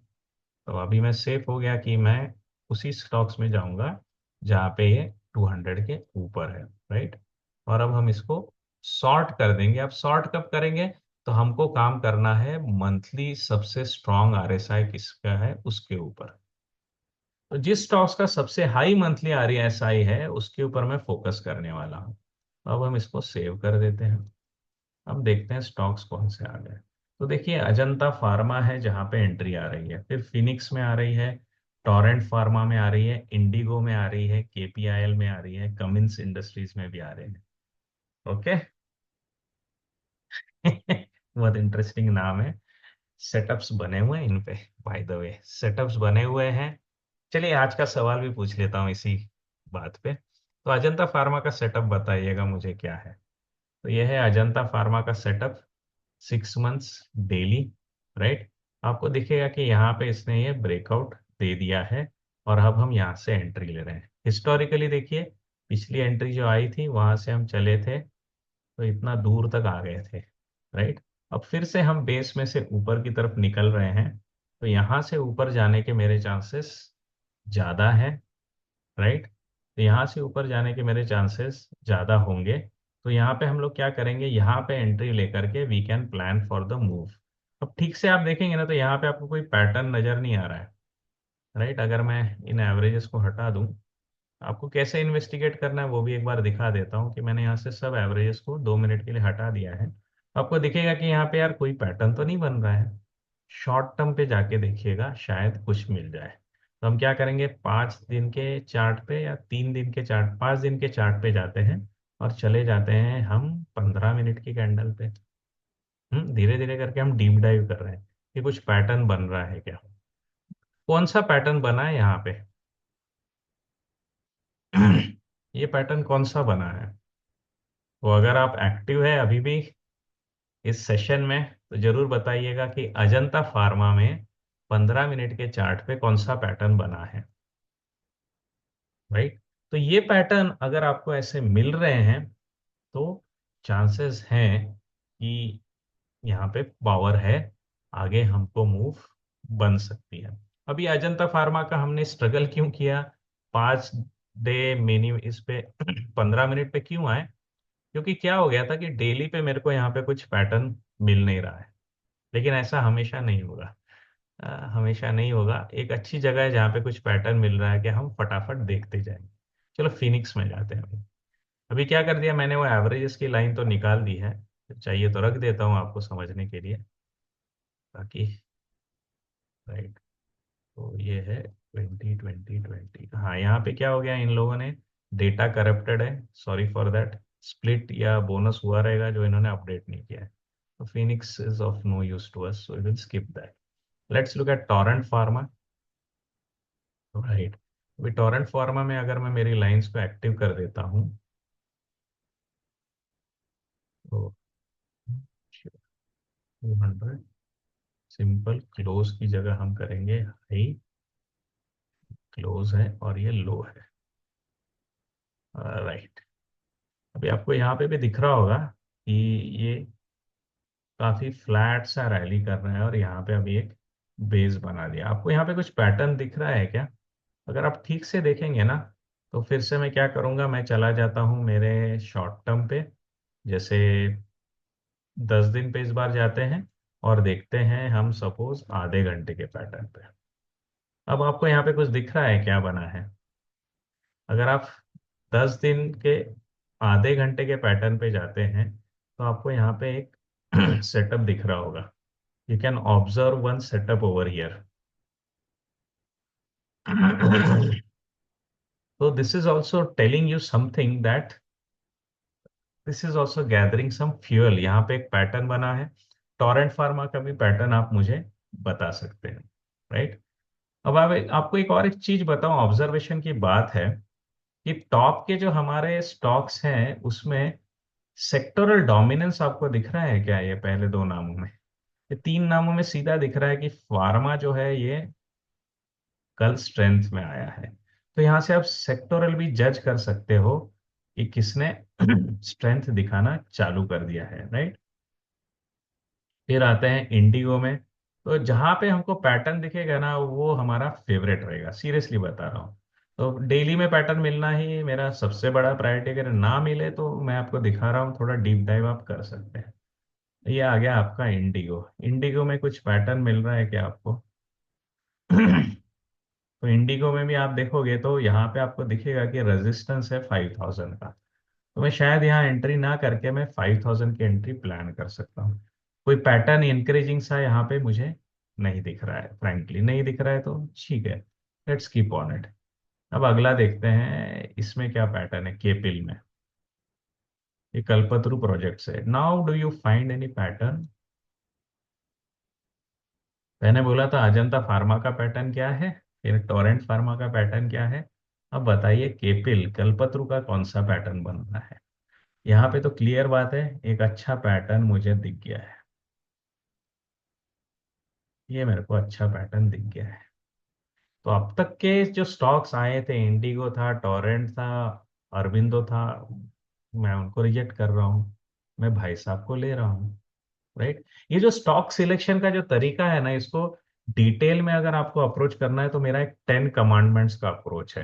तो अभी मैं सेफ हो गया कि मैं उसी स्टॉक्स में जाऊंगा जहाँ पे ये 200 के ऊपर है। राइट, और अब हम इसको सॉर्ट कर देंगे। अब सॉर्ट कब करेंगे? तो हमको काम करना है मंथली सबसे स्ट्रॉन्ग आरएसआई किसका है उसके ऊपर। तो जिस स्टॉक्स का सबसे हाई मंथली आरएसआई है उसके ऊपर मैं फोकस करने वाला हूँ। अब हम इसको सेव कर देते हैं। अब देखते हैं स्टॉक्स कौन से आ गए। तो देखिए, अजंता फार्मा है जहां पे एंट्री आ रही है, फिर फिनिक्स में आ रही है, टोरेंट फार्मा में आ रही है, इंडिगो में आ रही है, केपीआईएल में आ रही है, कमिंस इंडस्ट्रीज में भी आ रहे हैं। ओके। बहुत इंटरेस्टिंग नाम है। सेटअप्स बने हुए हैं इन पे, बाय द वे सेटअप्स बने हुए हैं। चलिए आज का सवाल भी पूछ लेता हूँ इसी बात पे। तो अजंता फार्मा का सेटअप बताइएगा मुझे क्या है। तो यह है अजंता फार्मा का सेटअप, 6 मंथ्स डेली। राइट, आपको दिखेगा कि यहाँ पे इसने ये ब्रेकआउट दे दिया है, और अब हम यहाँ से एंट्री ले रहे हैं। हिस्टोरिकली देखिए, पिछली एंट्री जो आई थी वहां से हम चले थे तो इतना दूर तक आ गए थे। राइट, अब फिर से हम बेस में से ऊपर की तरफ निकल रहे हैं, तो यहाँ से ऊपर जाने के मेरे चांसेस ज़्यादा है। राइट, तो यहाँ से ऊपर जाने के मेरे चांसेस ज़्यादा होंगे। तो यहाँ पे हम लोग क्या करेंगे, यहाँ पे एंट्री लेकर के we can plan for the move. अब ठीक से आप देखेंगे ना तो यहाँ पे आपको कोई पैटर्न नज़र नहीं आ रहा है। राइट, अगर मैं इन एवरेजेस को हटा दूं, आपको कैसे इन्वेस्टिगेट करना है वो भी एक बार दिखा देता हूँ कि मैंने यहाँ से सब एवरेजेस को 2 मिनट के लिए हटा दिया है। आपको दिखेगा कि यहाँ पे यार कोई पैटर्न तो नहीं बन रहा है। शॉर्ट टर्म पे जाके देखिएगा, शायद कुछ मिल जाए। तो हम क्या करेंगे, 5 दिन के चार्ट पे या 3 दिन के चार्ट, 5 दिन के चार्ट पे जाते हैं और चले जाते हैं हम 15 मिनट की कैंडल पे। धीरे धीरे करके हम डीप डाइव कर रहे हैं कि कुछ पैटर्न बन रहा है क्या। कौन सा पैटर्न बना है यहाँ पे? ये पैटर्न कौन सा बना है? तो अगर आप एक्टिव है अभी भी इस सेशन में तो जरूर बताइएगा कि अजंता फार्मा में 15 मिनट के चार्ट पे कौन सा पैटर्न बना है। राइट, तो ये पैटर्न अगर आपको ऐसे मिल रहे हैं तो चांसेस हैं कि यहाँ पे पावर है, आगे हमको मूव बन सकती है। अभी अजंता फार्मा का हमने स्ट्रगल क्यों किया? 5 डे मिनिमम इस पे 15 मिनट पे क्यों आए? क्योंकि क्या हो गया था कि डेली पे मेरे को यहाँ पे कुछ पैटर्न मिल नहीं रहा है। लेकिन ऐसा हमेशा नहीं होगा। हमेशा नहीं होगा। एक अच्छी जगह है जहाँ पे कुछ पैटर्न मिल रहा है कि हम फटाफट देखते जाएंगे। चलो फिनिक्स में जाते हैं। अभी अभी क्या कर दिया मैंने, वो एवरेजेस की लाइन तो निकाल दी है, चाहिए तो रख देता हूँ आपको समझने के लिए, ताकि। राइट, तो ये है 20 20 20। हाँ, यहाँ पे क्या हो गया, इन लोगों ने डेटा करप्टेड है, सॉरी फॉर दैट। स्प्लिट या बोनस हुआ रहेगा जो इन्होंने अपडेट नहीं किया है। तो Phoenix is of no use to us, so we will skip that. Let's look at Torrent Pharma. Right, अभी टोरेंट फार्मा में अगर मैं मेरी लाइंस को एक्टिव कर देता हूँ, तो 200, सिंपल क्लोज की जगह हम करेंगे हाई, क्लोज है और ये लो है। राइट। अभी आपको यहाँ पे भी दिख रहा होगा कि ये काफी फ्लैट सा रैली कर रहा है और यहाँ पे अभी एक बेस बना दिया। आपको यहाँ पे कुछ पैटर्न दिख रहा है क्या? अगर आप ठीक से देखेंगे ना, तो फिर से मैं क्या करूंगा, मैं चला जाता हूँ मेरे शॉर्ट टर्म पे। जैसे 10 दिन पे इस बार जाते हैं और देखते हैं हम सपोज आधे घंटे के पैटर्न पे। अब आपको यहाँ पे कुछ दिख रहा है क्या बना है? अगर आप 10 दिन के आधे घंटे के पैटर्न पे जाते हैं, तो आपको यहाँ पे एक सेटअप दिख रहा होगा। You can observe one setup over here. So this is also telling you something that this is also gathering some fuel। यहाँ पे एक पैटर्न बना है। टोरेंट फार्मा का भी पैटर्न आप मुझे बता सकते हैं, राइट? अब आपको एक चीज बताऊं, ऑब्जर्वेशन की बात है कि टॉप के जो हमारे स्टॉक्स हैं उसमें सेक्टोरल डोमिनेंस आपको दिख रहा है क्या? ये पहले दो नामों में, ये तीन नामों में सीधा दिख रहा है कि फार्मा जो है ये कल स्ट्रेंथ में आया है। तो यहाँ से आप सेक्टोरल भी जज कर सकते हो कि किसने स्ट्रेंथ दिखाना चालू कर दिया है, राइट? फिर आते हैं इंडिगो में। तो जहां पे हमको पैटर्न दिखेगा ना, वो हमारा फेवरेट रहेगा, सीरियसली बता रहा हूँ। तो डेली में पैटर्न मिलना ही मेरा सबसे बड़ा प्रायोरिटी। अगर ना मिले तो मैं आपको दिखा रहा हूँ, थोड़ा डीप डाइव आप कर सकते हैं। ये आ गया आपका इंडिगो। इंडिगो में कुछ पैटर्न मिल रहा है क्या आपको? तो इंडिगो में भी आप देखोगे तो यहाँ पे आपको दिखेगा कि रेजिस्टेंस है 5000 का। तो मैं शायद यहाँ एंट्री ना करके मैं 5000 की एंट्री प्लान कर सकता हूँ। कोई पैटर्न इंकरेजिंग सा यहाँ पे मुझे नहीं दिख रहा है, फ्रैंकली नहीं दिख रहा है, तो ठीक है, लेट्स कीप ऑन इट। अब अगला देखते हैं इसमें क्या पैटर्न है केपिल में। ये कल्पतरु प्रोजेक्ट है। Now do you find any pattern? मैंने बोला था अजंता फार्मा का पैटर्न क्या है, फिर टोरेंट फार्मा का पैटर्न क्या है। अब बताइए केपिल कल्पतरु का कौन सा पैटर्न बन रहा है? यहाँ पे तो क्लियर बात है, एक अच्छा पैटर्न मुझे दिख गया है। ये मेरे को अच्छा पैटर्न दिख गया है। तो अब तक के जो स्टॉक्स आए थे, इंडिगो था, टोरेंट था, अरविंदो था, मैं उनको रिजेक्ट कर रहा हूँ, मैं भाई साहब को ले रहा हूँ, राइट? ये जो स्टॉक सिलेक्शन का जो तरीका है ना, इसको डिटेल में अगर आपको अप्रोच करना है तो मेरा एक 10 कमांडमेंट्स का अप्रोच है,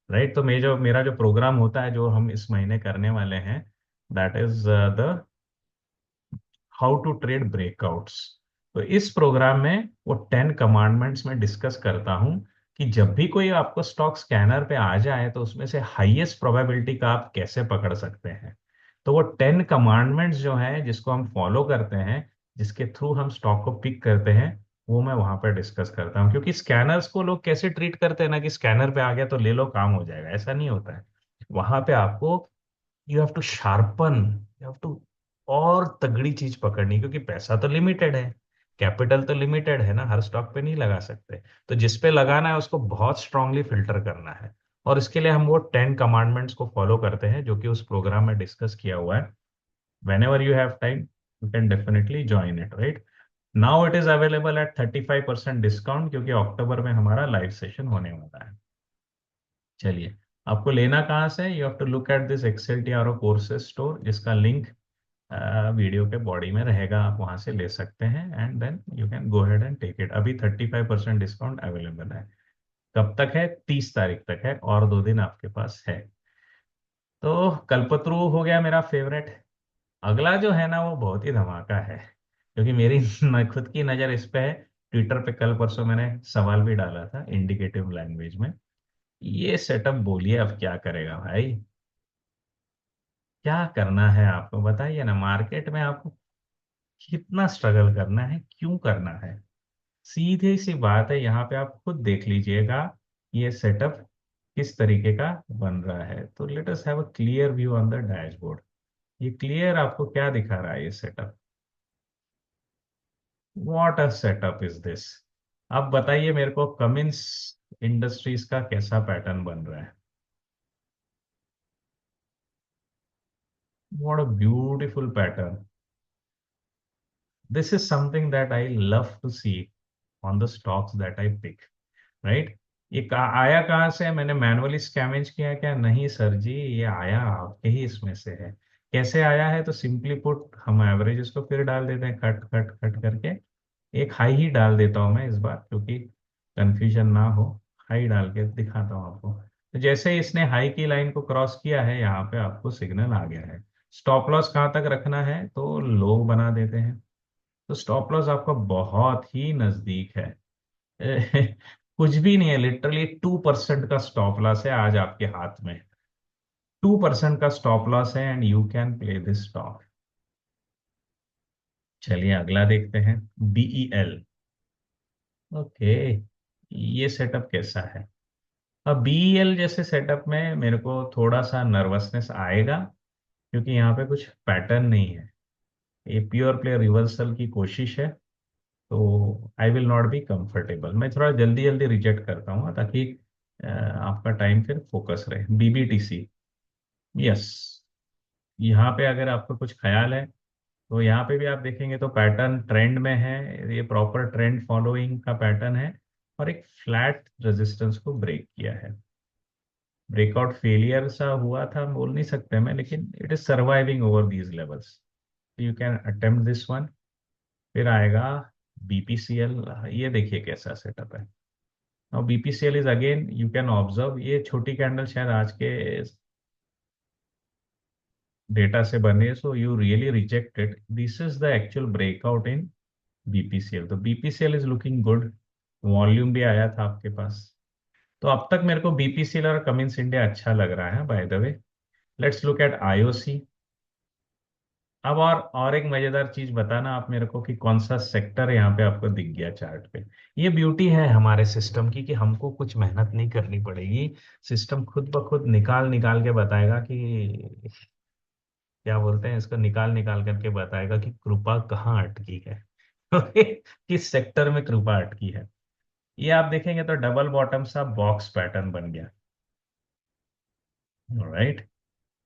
राइट? तो मेरा जो प्रोग्राम होता है जो हम इस महीने करने वाले हैं, that is the how to trade breakouts. तो इस प्रोग्राम में वो 10 कमांडमेंट्स में डिस्कस करता हूं कि जब भी कोई आपको स्टॉक स्कैनर पे आ जाए तो उसमें से हाईएस्ट प्रोबेबिलिटी का आप कैसे पकड़ सकते हैं। तो वो 10 कमांडमेंट्स जो है जिसको हम फॉलो करते हैं, जिसके थ्रू हम स्टॉक को पिक करते हैं, वो मैं वहां पर डिस्कस करता हूँ। क्योंकि स्कैनर्स को लोग कैसे ट्रीट करते हैं ना, कि स्कैनर पे आ गया तो ले लो काम हो जाएगा, ऐसा नहीं होता है। वहां पे आपको you have to sharpen, you have to और तगड़ी चीज पकड़नी, क्योंकि पैसा तो लिमिटेड है, कैपिटल तो लिमिटेड है ना, हर स्टॉक पे नहीं लगा सकते। तो जिस पे लगाना है उसको बहुत स्ट्रांगली फिल्टर करना है। और इसके लिए हम वो 10 कमांडमेंट्स को फॉलो करते हैं जो कि उस प्रोग्राम में डिस्कस किया हुआ है। When ever you have time you can definitely join it, right? Now it is available at 35% discount, क्योंकि अक्टूबर में हमारा लाइव सेशन होने वाला है। चलिए, आपको लेना कहाँ से? You have to look at this Excel TRO courses store, जिसका लिंक वीडियो के बॉडी में रहेगा, आप वहां से ले सकते हैं and then you can go ahead and take it. अभी 35% डिस्काउंट अवेलेबल है। कब तक है? 30 तारीख तक है, और 2 दिन आपके पास है। तो कल्पतरू हो गया मेरा फेवरेट। अगला जो है ना वो बहुत ही धमाका है, क्योंकि मेरी खुद की नज़र इस पे है। ट्विटर पे कल परसों मैंने सवाल भी डाला था इंडिकेटिव लैंग्वेज में। ये सेटअप बोलिए अब क्या करेगा भाई? क्या करना है आपको बताइए ना, मार्केट में आपको कितना स्ट्रगल करना है, क्यों करना है? सीधी सी बात है, यहाँ पे आप खुद देख लीजिएगा ये सेटअप किस तरीके का बन रहा है। तो let us have a clear view on the dashboard. ये क्लियर आपको क्या दिखा रहा है ये setup? What a setup is this? अब बताइए मेरे को, कमिंस इंडस्ट्रीज का कैसा पैटर्न बन रहा है? What a beautiful pattern. This is something that I love to see on the stocks that I pick. Right. ये आया कहाँ से है? मैंने मैनुअली स्कैमेज किया है क्या? नहीं सर जी, ये आया आपके ही इसमें से है. कैसे आया है? तो सिंपली पुट, हम एवरेज इसको फिर डाल देते हैं, कट कट कट करके. एक हाई ही डाल देता हूँ मैं इस बार, क्योंकि कंफ्यूजन ना हो. हाई डाल के दिखाता हूँ आपको. तो जैसे ही इसने हाई की लाइन को क्रॉस किया है, यहाँ पे आपको सिग्नल आ गया है. स्टॉप लॉस कहाँ तक रखना है? तो लो बना देते हैं. तो स्टॉप लॉस आपका बहुत ही नजदीक है. कुछ भी नहीं है, लिटरली 2% का स्टॉप लॉस है आज आपके हाथ में. 2% का स्टॉप लॉस है and you can play this stock. चलिए अगला देखते हैं. बीईएल. ओके. ये सेटअप कैसा है? अब बीईएल जैसे सेटअप में मेरे को थोड़ा सा नर्वसनेस आएगा, क्योंकि यहाँ पे कुछ पैटर्न नहीं है. ये प्योर प्ले रिवर्सल की कोशिश है. तो I will not be comfortable. मैं थोड़ा जल्दी जल्दी रिजेक्ट करता हूँ ताकि आपका टाइम फिर फोकस रहे. बीबीटीसी. यस. यहाँ पे अगर आपको कुछ ख्याल है, तो यहाँ पे भी आप देखेंगे तो पैटर्न ट्रेंड में है. ये प्रॉपर ट्रेंड फॉलोइंग का पैटर्न है. और एक फ्लैट रेजिस्टेंस को ब्रेक किया है. ब्रेकआउट फेलियर सा हुआ था बोल नहीं सकते मैं, लेकिन it is surviving over these levels. You can attempt this one. फिर आएगा बीपीसीएल. ये देखिए कैसा सेटअप है. और BPCL is again, you can observe, ये छोटी कैंडल शायद आज के डेटा से बने. So you really rejected. This is the actual breakout in BPCL. तो BPCL is looking good. Volume भी आया था आपके पास. तो अब तक मेरे को बीपीसीएल और कमिंस इंडिया अच्छा लग रहा है by the way. Let's look eight IOC. अब और एक मजेदार चीज बताना आप मेरे को कि कौन सा सेक्टर यहाँ पे आपको दिख गया चार्ट पे. ये ब्यूटी है हमारे सिस्टम की, कि हमको कुछ मेहनत नहीं करनी पड़ेगी. सिस्टम खुद ब खुद निकाल निकाल के बताएगा कि, क्या बोलते हैं इसको, निकाल निकाल करके बताएगा कि कृपा कहाँ अटकी है. किस सेक्टर में कृपा अटकी है. ये आप देखेंगे तो डबल बॉटम सा बॉक्स पैटर्न बन गया. राइट.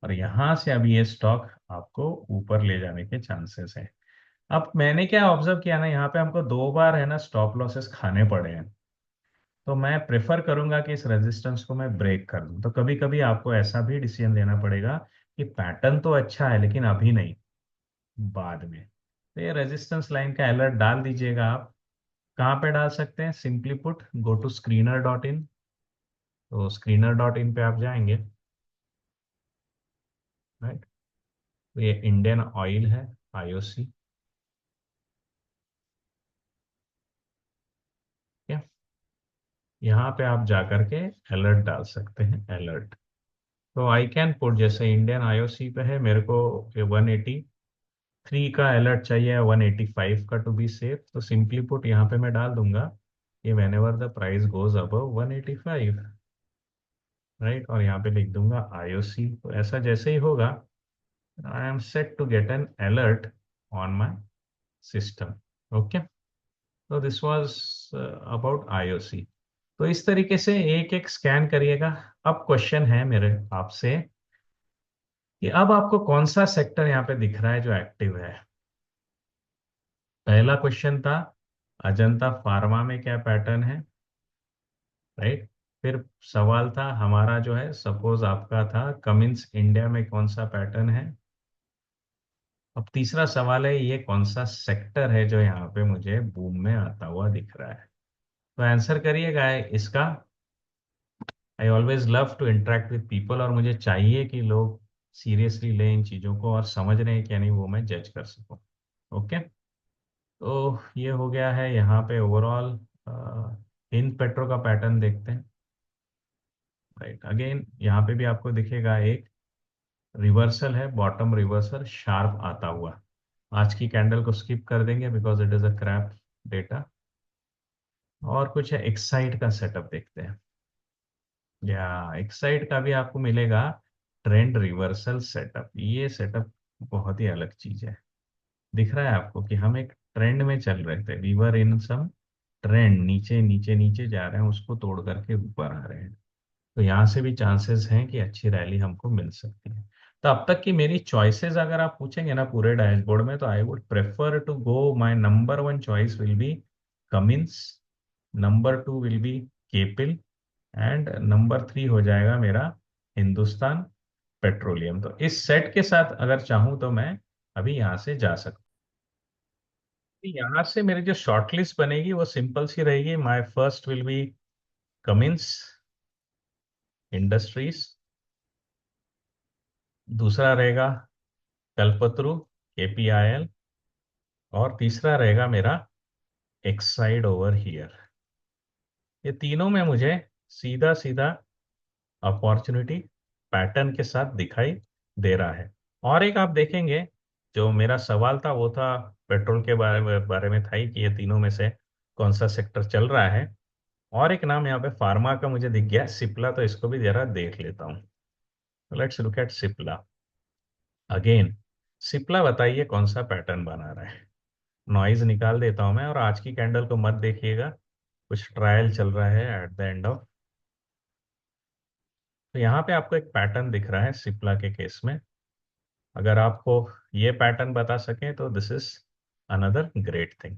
और यहां से अभी ये स्टॉक आपको ऊपर ले जाने के चांसेस है. अब मैंने क्या ऑब्जर्व किया ना, यहाँ पे हमको 2 बार है ना स्टॉप लॉसेस खाने पड़े हैं. तो मैं प्रेफर करूंगा कि इस रेजिस्टेंस को मैं ब्रेक कर दूं. तो कभी कभी आपको ऐसा भी डिसीजन लेना पड़ेगा कि पैटर्न तो अच्छा है लेकिन अभी नहीं, बाद में. तो ये रेजिस्टेंस लाइन का अलर्ट डाल दीजिएगा आप. कहाँ पे डाल सकते हैं? Simply put, go to screener.in. तो screener.in पे आप जाएंगे. राइट. तो ये इंडियन ऑयल है, आईओसी. यहाँ पे आप जा करके अलर्ट डाल सकते हैं, अलर्ट. तो आई कैन पुट, जैसे इंडियन आईओसी पे है मेरे को 183 का अलर्ट चाहिए, 185 का टू बी सेफ. तो सिंपली पुट यहाँ पे मैं डाल दूंगा कि when ever the price goes above 185. Right. और यहाँ पे लिख दूंगा आईओसी. तो ऐसा जैसे ही होगा, I am set to get an alert on my system. Okay. तो दिस वाज अबाउट आईओसी. तो इस तरीके से एक एक स्कैन करिएगा. अब क्वेश्चन है मेरे आपसे कि अब आपको कौन सा सेक्टर यहाँ पे दिख रहा है जो एक्टिव है. पहला क्वेश्चन था अजंता फार्मा में क्या पैटर्न है. राइट. फिर सवाल था हमारा जो है, सपोज आपका था कमिंस इंडिया में कौन सा पैटर्न है. अब तीसरा सवाल है ये कौन सा सेक्टर है जो यहाँ पे मुझे बूम में आता हुआ दिख रहा है. तो आंसर करिएगा इसका. I always love to interact with people, और मुझे चाहिए कि लोग सीरियसली लें इन चीज़ों को और समझ रहे हैं कि नहीं वो मैं जज कर सकूं. ओके. तो ये हो गया है यहाँ पे ओवरऑल. इन पेट्रो का पैटर्न देखते हैं. राइट. अगेन यहाँ पे भी आपको दिखेगा एक रिवर्सल है, बॉटम रिवर्सल शार्प आता हुआ. आज की कैंडल को स्किप कर देंगे because it is a crap data. और कुछ है एक्साइड का सेटअप देखते हैं. या एक्साइड का भी आपको मिलेगा ट्रेंड रिवर्सल सेटअप. ये सेटअप बहुत ही अलग चीज है. दिख रहा है आपको कि हम एक ट्रेंड में चल रहे थे, we were in some trend, नीचे नीचे नीचे जा रहे हैं, उसको तोड़ करके ऊपर आ रहे हैं. तो यहाँ से भी चांसेस हैं कि अच्छी रैली हमको मिल सकती है. तो अब तक की मेरी चॉइसेस अगर आप पूछेंगे ना पूरे डैशबोर्ड में, तो I would prefer to go, my number one choice will be Cummins, number two will be KPIL, and number three हो जाएगा मेरा हिंदुस्तान पेट्रोलियम। तो इस सेट के साथ अगर चाहूं तो मैं अभी यहाँ से जा सकता हूँ। यहाँ से मेरी जो शॉर्ट लिस्ट बनेगी वो सिंपल सी रहेगी। My first will be Cummins industries, दूसरा रहेगा कल्पतरु केपीआईएल, और तीसरा रहेगा मेरा एक्साइड ओवर हियर। ये तीनों में मुझे सीधा सीधा अपॉर्चुनिटी पैटर्न के साथ दिखाई दे रहा है। और एक आप देखेंगे, जो मेरा सवाल था वो था पेट्रोल के बारे में था ही, कि ये तीनों में से कौन सा सेक्टर चल रहा है। और एक नाम यहाँ पे फार्मा का मुझे दिख गया, सिप्ला, तो इसको भी जरा देख लेता हूँ। Let's look eight Cipla again. Cipla बताइए कौन सा पैटर्न बना रहा है। नॉइज निकाल देता हूं मैं, और आज की कैंडल को मत देखिएगा, कुछ ट्रायल चल रहा है एट द एंड ऑफ। तो यहाँ पे आपको एक पैटर्न दिख रहा है सिप्ला के केस में। अगर आपको ये पैटर्न बता सकें तो this is another great thing.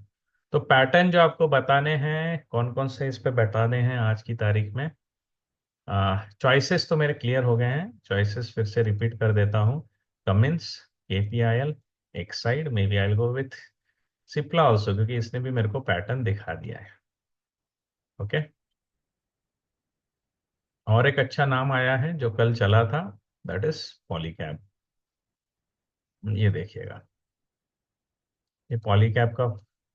तो पैटर्न जो आपको बताने हैं, कौन कौन से इस पे बताने हैं आज की तारीख में। चॉइसेस तो मेरे क्लियर हो गए हैं, चॉइसेस फिर से रिपीट कर देता हूँ। Cummins, KPIL, Exide, may be I go with Cipla also, क्योंकि इसने भी मेरे को पैटर्न दिखा दिया है। ओके। और एक अच्छा नाम आया है जो कल चला था, दैट इज पॉलीकैब। ये देखिएगा, ये पॉलीकैब का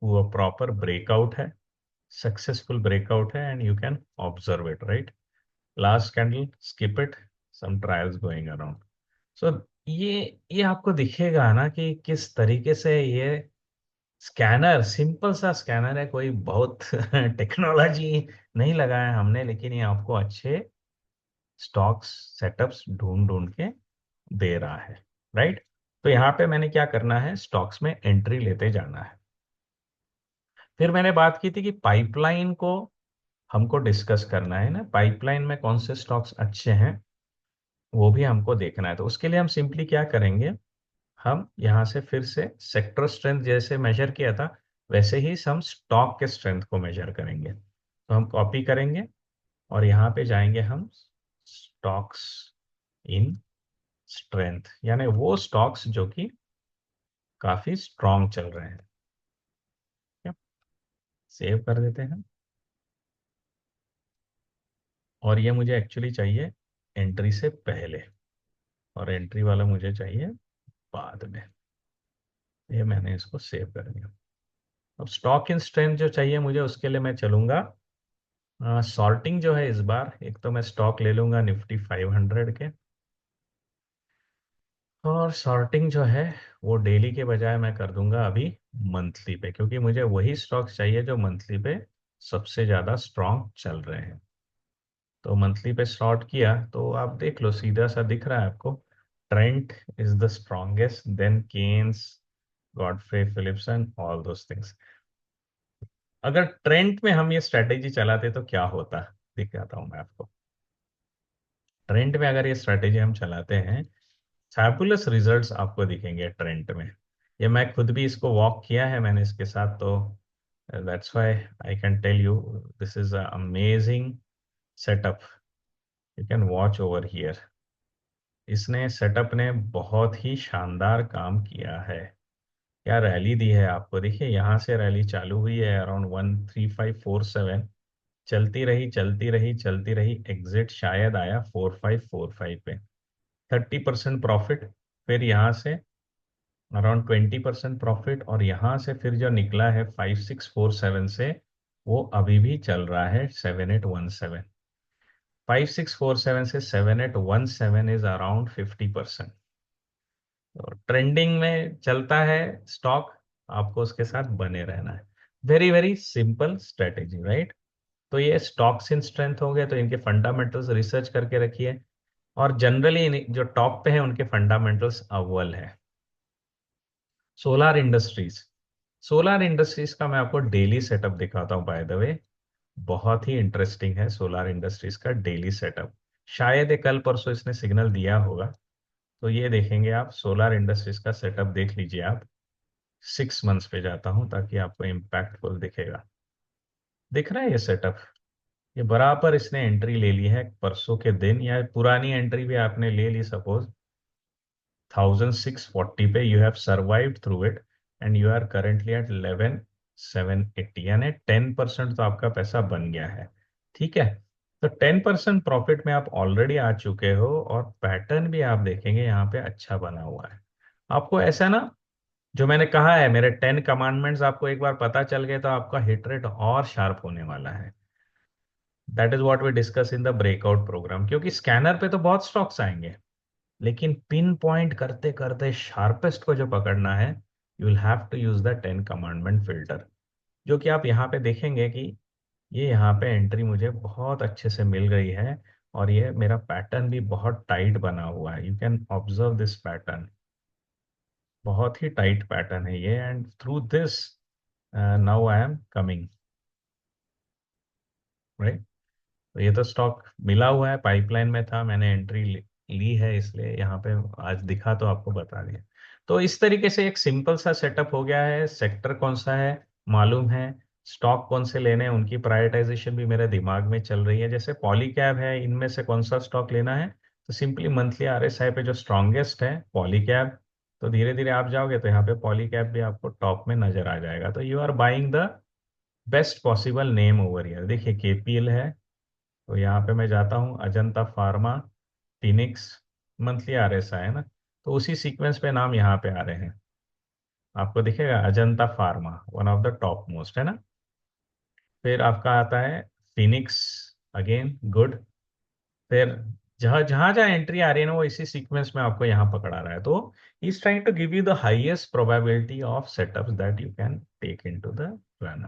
वो प्रॉपर ब्रेकआउट है, सक्सेसफुल ब्रेकआउट है, and you can observe it, right. Last candle skip it, some trials going around. So ये आपको दिखेगा ना कि किस तरीके से ये स्कैनर, सिंपल सा स्कैनर है, कोई बहुत टेक्नोलॉजी नहीं लगाया हमने, लेकिन ये आपको अच्छे स्टॉक्स सेटअप्स ढूंढ ढूंढ के दे रहा है, राइट। तो यहाँ पे मैंने क्या करना है, स्टॉक्स में एंट्री लेते जाना है। फिर मैंने बात की थी कि पाइपलाइन को हमको डिस्कस करना है ना, पाइपलाइन में कौन से स्टॉक्स अच्छे हैं वो भी हमको देखना है। तो उसके लिए हम सिंपली क्या करेंगे, हम यहाँ से फिर से सेक्टर स्ट्रेंथ जैसे मेजर किया था, वैसे ही हम स्टॉक के स्ट्रेंथ को मेजर करेंगे। तो हम कॉपी करेंगे और यहाँ पे जाएंगे हम स्टॉक्स इन स्ट्रेंथ, यानी वो स्टॉक्स जो कि काफी स्ट्रांग चल रहे हैं। सेव कर देते हैं। और ये मुझे एक्चुअली चाहिए एंट्री से पहले, और एंट्री वाला मुझे चाहिए बाद में। ये मैंने इसको सेव कर दिया। अब स्टॉक इन स्ट्रेंथ जो चाहिए मुझे, उसके लिए मैं चलूंगा सॉर्टिंग जो है। इस बार एक तो मैं स्टॉक ले लूंगा निफ्टी 500 के, और सॉर्टिंग जो है वो डेली के बजाय मैं कर दूंगा अभी मंथली पे, क्योंकि मुझे वही स्टॉक्स चाहिए जो मंथली पे सबसे ज्यादा स्ट्रांग चल रहे हैं। तो मंथली पे शॉर्ट किया तो आप देख लो, सीधा सा दिख रहा है आपको, Trent is the strongest, then Kaynes, Godfrey Phillips, all those things. अगर ट्रेंट में हम ये स्ट्रेटेजी चलाते तो क्या होता, दिखाता हूं मैं आपको। ट्रेंट में अगर ये स्ट्रेटेजी हम चलाते हैं, फैबुलस रिजल्ट्स आपको दिखेंगे ट्रेंट में। ये मैं खुद भी इसको वॉक किया है मैंने इसके साथ, तो that's why I can tell you this is amazing setup. You can watch over here. इसने सेटअप ने बहुत ही शानदार काम किया है। क्या रैली दी है आपको, देखिए यहाँ से रैली चालू हुई है अराउंड 13547, चलती रही चलती रही चलती रही, एग्जिट शायद आया 4545 पे, 30% प्रॉफिट। फिर यहाँ से अराउंड 20% प्रॉफिट, और यहाँ से फिर जो निकला है 5647 से, वो अभी भी चल रहा है 7817। 5647 से 7817 इज अराउंड 50%। तो ट्रेंडिंग में चलता है स्टॉक, आपको उसके साथ बने रहना है। Very very simple strategy, right. तो ये स्टॉक्स इन स्ट्रेंथ हो गए, तो इनके फंडामेंटल्स रिसर्च करके रखिए। और जनरली जो टॉप पे है उनके फंडामेंटल्स अव्वल है। सोलार इंडस्ट्रीज, सोलार इंडस्ट्रीज का मैं आपको डेली सेटअप दिखाता हूँ बाय द वे। बहुत ही इंटरेस्टिंग है सोलार इंडस्ट्रीज का डेली सेटअप। शायद ये कल परसों इसने सिग्नल दिया होगा, तो ये देखेंगे आप, सोलार इंडस्ट्रीज का सेटअप देख लीजिए आप। 6 मंथ्स पे जाता हूँ ताकि आपको इम्पैक्टफुल दिखेगा। दिख रहा है ये सेटअप? ये बराबर इसने एंट्री ले ली है परसों के दिन, या पुरानी एंट्री भी आपने ले ली सपोज 1640 पे। You have survived through it and you are currently at 11780, यानी 10% तो आपका पैसा बन गया है। ठीक है, तो 10% प्रॉफिट में आप ऑलरेडी आ चुके हो, और पैटर्न भी आप देखेंगे यहाँ पे अच्छा बना हुआ है। आपको ऐसा ना, जो मैंने कहा है मेरे 10 कमांडमेंट्स आपको एक बार पता चल गए तो आपका हिट रेट और शार्प होने वाला है। That is what we discuss in the breakout program, क्योंकि स्कैनर पे तो बहुत स्टॉक्स आएंगे, लेकिन पिन पॉइंट करते करते शार्पेस्ट को जो पकड़ना है, you will have to use the 10 commandment filter. जो कि आप यहाँ पे देखेंगे कि ये यहाँ पे एंट्री मुझे बहुत अच्छे से मिल गई है, और ये मेरा पैटर्न भी बहुत टाइट बना हुआ है। You can observe this pattern, बहुत ही टाइट पैटर्न है ये, and through this now I am coming, right. तो ये तो स्टॉक मिला हुआ है, पाइपलाइन में था, मैंने एंट्री ली है, इसलिए यहाँ पे आज दिखा तो आपको बता दिया। तो इस तरीके से एक सिंपल सा सेटअप हो गया है। सेक्टर कौन सा है मालूम है, स्टॉक कौन से लेने हैं उनकी प्रायोरिटाइजेशन भी मेरे दिमाग में चल रही है। जैसे पॉलीकैब है, इनमें से कौन सा स्टॉक लेना है, तो सिंपली मंथली आरएसआई पे जो स्ट्रॉन्गेस्ट है पॉलीकैब, तो धीरे धीरे आप जाओगे तो यहाँ पे पॉलीकैब भी आपको टॉप में नजर आ जाएगा। तो you are buying the best possible name over here. देखिए केपीएल है, तो यहाँ पे मैं जाता हूँ Ajanta Pharma, Phoenix, monthly RSI है ना, तो उसी सीक्वेंस पे नाम यहाँ पे आ रहे हैं। आपको दिखेगा Ajanta pharma one of the top most है ना। फिर आपका आता है फिनिक्स, अगेन गुड। फिर जहाँ जहाँ जहाँ एंट्री आ रही है ना, वो इसी सीक्वेंस में आपको यहाँ पकड़ा रहा है। तो is trying to give you the highest probability of setups that you can take into the plan,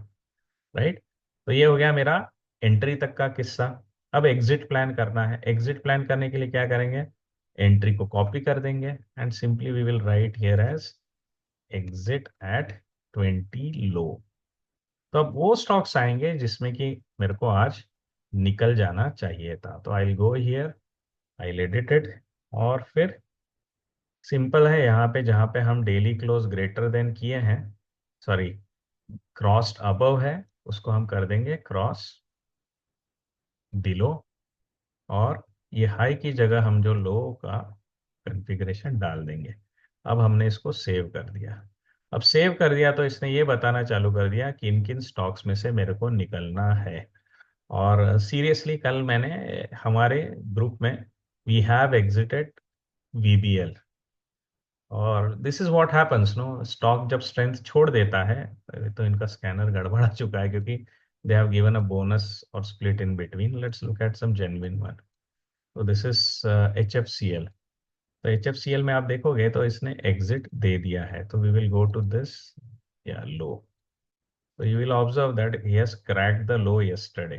right. तो ये हो गया मेरा एंट्री तक का किस्सा। अब एग्जिट प्लान करना है। एग्जिट प्लान करने के लिए क्या करेंगे, एंट्री को कॉपी कर देंगे and simply we will write here as exit at 20 low. तो अब वो स्टॉक्स आएंगे जिसमें कि मेरे को आज निकल जाना चाहिए था। तो I will go here, I will edit it, और फिर सिंपल है यहाँ पे, जहाँ पे हम डेली क्लोज ग्रेटर देन किए हैं, सॉरी क्रॉस्ड अबव है, उसको हम कर देंगे क्रॉस बिलो, और ये हाई की जगह हम जो लो का कॉन्फ़िगरेशन डाल देंगे। अब हमने इसको सेव कर दिया। अब सेव कर दिया तो इसने ये बताना चालू कर दिया कि किन किन स्टॉक्स में से मेरे को निकलना है। और सीरियसली कल मैंने हमारे ग्रुप में वी हैव एग्जिटेड वीबीएल, और this is what happens no, stock जब स्ट्रेंथ छोड़ देता है, तो इनका स्कैनर गड़बड़ा चुका है, क्योंकि they have given a bonus और split in between. Let's look at some genuine one. तो this is H F C L. तो एच एफ सी एल में आप देखोगे तो इसने एग्जिट दे दिया है। तो we will go to this या लो। तो you will observe that he has cracked the low yesterday.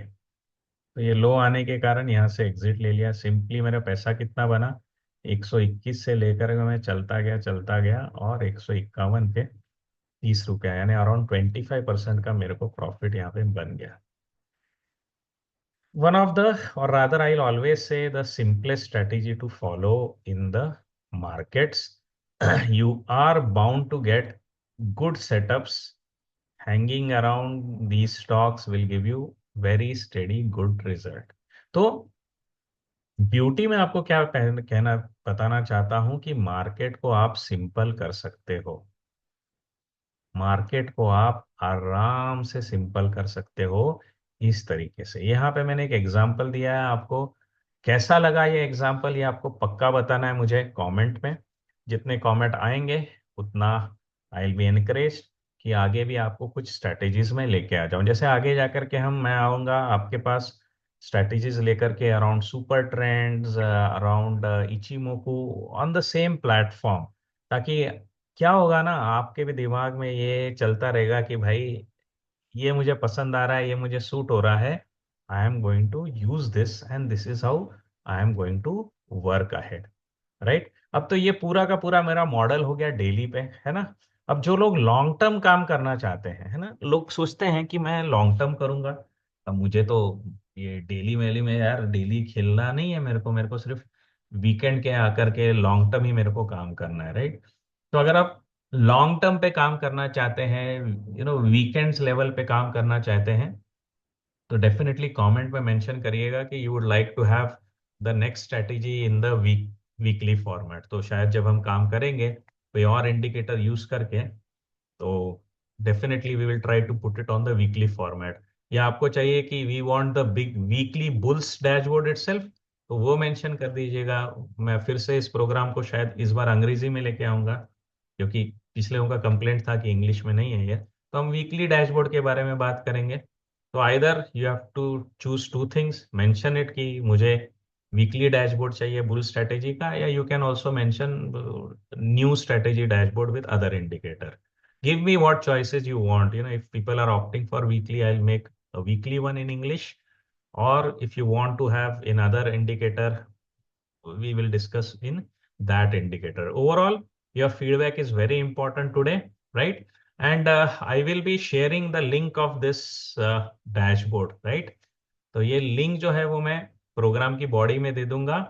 तो ये लो आने के कारण यहाँ से एग्जिट ले लिया। सिंपली मेरा पैसा कितना बना, 121 से लेकर के मैं चलता गया और 151 पे 30 रुपया, यानी अराउंड 25% का मेरे को प्रॉफिट यहाँ पे बन गया। One of the, or rather, I'll always say the simplest strategy to follow in the markets. You are bound to get good setups. Hanging around these stocks will give you very steady, good result. तो beauty में आपको क्या कहना बताना चाहता हूं कि market को आप सिंपल कर सकते हो। मार्केट को आप आराम से सिंपल कर सकते हो इस तरीके से। यहाँ पे मैंने एक एग्जांपल दिया है आपको। कैसा लगा ये एग्जांपल, ये आपको पक्का बताना है मुझे कमेंट में। जितने कमेंट आएंगे उतना आई विल बी एनकरेज कि आगे भी आपको कुछ स्ट्रेटेजीज में लेके आ जाऊं। जैसे आगे जाकर के मैं आऊंगा आपके पास स्ट्रेटेजीज लेकर के around super trends, around Ichimoku on the same platform, ताकि क्या होगा ना, आपके भी दिमाग में ये चलता रहेगा कि भाई ये मुझे पसंद आ रहा है, ये मुझे सूट हो रहा है, I am going to use this and this is how I am going to work ahead, right. अब तो ये पूरा का पूरा मेरा मॉडल हो गया डेली पे, है ना। अब जो लोग लॉन्ग टर्म काम करना चाहते हैं, है ना, लोग सोचते हैं कि मैं लॉन्ग टर्म करूंगा, अब मुझे तो ये डेली वेली में यार डेली खेलना नहीं है, मेरे को सिर्फ वीकेंड के आकर के लॉन्ग टर्म ही मेरे को काम करना है, राइट? तो अगर आप लॉन्ग टर्म पे काम करना चाहते हैं, वीकेंड्स लेवल पे काम करना चाहते हैं, तो डेफिनेटली कमेंट में मेंशन करिएगा कि you would like to have the next strategy in the weekly format. तो शायद जब हम काम करेंगे कोई और इंडिकेटर यूज करके, तो definitely we will try to put it on the weekly format. या आपको चाहिए कि we want the big weekly bulls dashboard itself, तो वो मेंशन कर दीजिएगा। मैं फिर से इस प्रोग्राम को शायद इस बार अंग्रेजी में लेके आऊंगा, क्योंकि पिछले उनका कंप्लेंट था कि इंग्लिश में नहीं है ये। तो हम वीकली डैशबोर्ड के बारे में बात करेंगे। तो either you have to choose two things, mention it कि मुझे वीकली डैशबोर्ड चाहिए बुल स्ट्रेटेजी का, या you can also mention new strategy dashboard with other indicator. Give me what choices you want. If people are opting for weekly, I'll make a weekly one in English. Or if you want to have another indicator, we will discuss in that indicator. Overall, your feedback is very important today, right? And I will be sharing the link of this dashboard, right? तो ये link जो है वो मैं programme की body में दे दूंगा।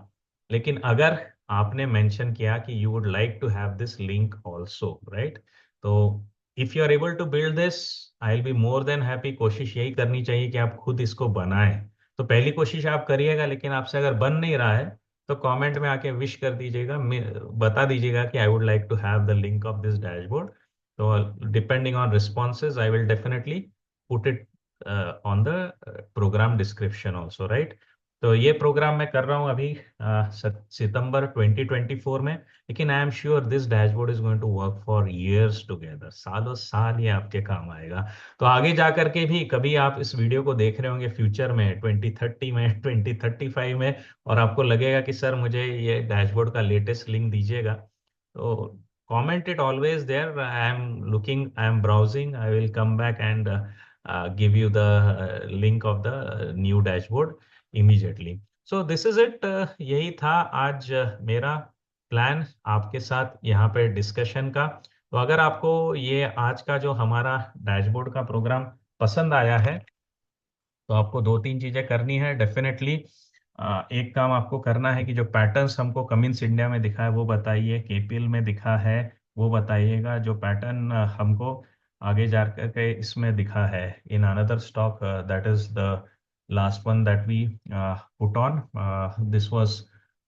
लेकिन अगर आपने मेंशन किया कि you would like to have this link also, right? तो if you are able to build this, I will be more than happy. कोशिश यही करनी चाहिए कि आप खुद इसको बनाएं। तो पहली कोशिश आप करिएगा, लेकिन आपसे अगर बन नहीं रहा है तो कमेंट में आके विश कर दीजिएगा, बता दीजिएगा कि I would like to have the link of this dashboard. तो depending on responses I will definitely put it on the program description also, right? तो ये प्रोग्राम मैं कर रहा हूँ अभी सितंबर 2024 में, लेकिन I am sure this dashboard is going to work for years together. सालों साल ये आपके काम आएगा। तो आगे जा करके भी कभी आप इस वीडियो को देख रहे होंगे फ्यूचर में, 2030 में, 2035 में, और आपको लगेगा कि सर मुझे ये डैशबोर्ड का लेटेस्ट लिंक दीजिएगा, तो comment it always there. I am looking, I am browsing, I will come back and give you the link of the new dashboard immediately. So this is it. यही था आज मेरा plan आपके साथ यहाँ पे डिस्कशन का। तो अगर आपको ये आज का जो हमारा डैशबोर्ड का प्रोग्राम पसंद आया है, तो आपको दो तीन चीजें करनी है डेफिनेटली। एक काम आपको करना है कि जो पैटर्न्स हमको कमिंस इंडिया में दिखा है वो बताइए, केपीएल में दिखा है वो बताइएगा। जो पैटर्न हमको आगे जा करके इसमें दिखा है in another stock, that is the last one that we put on, this was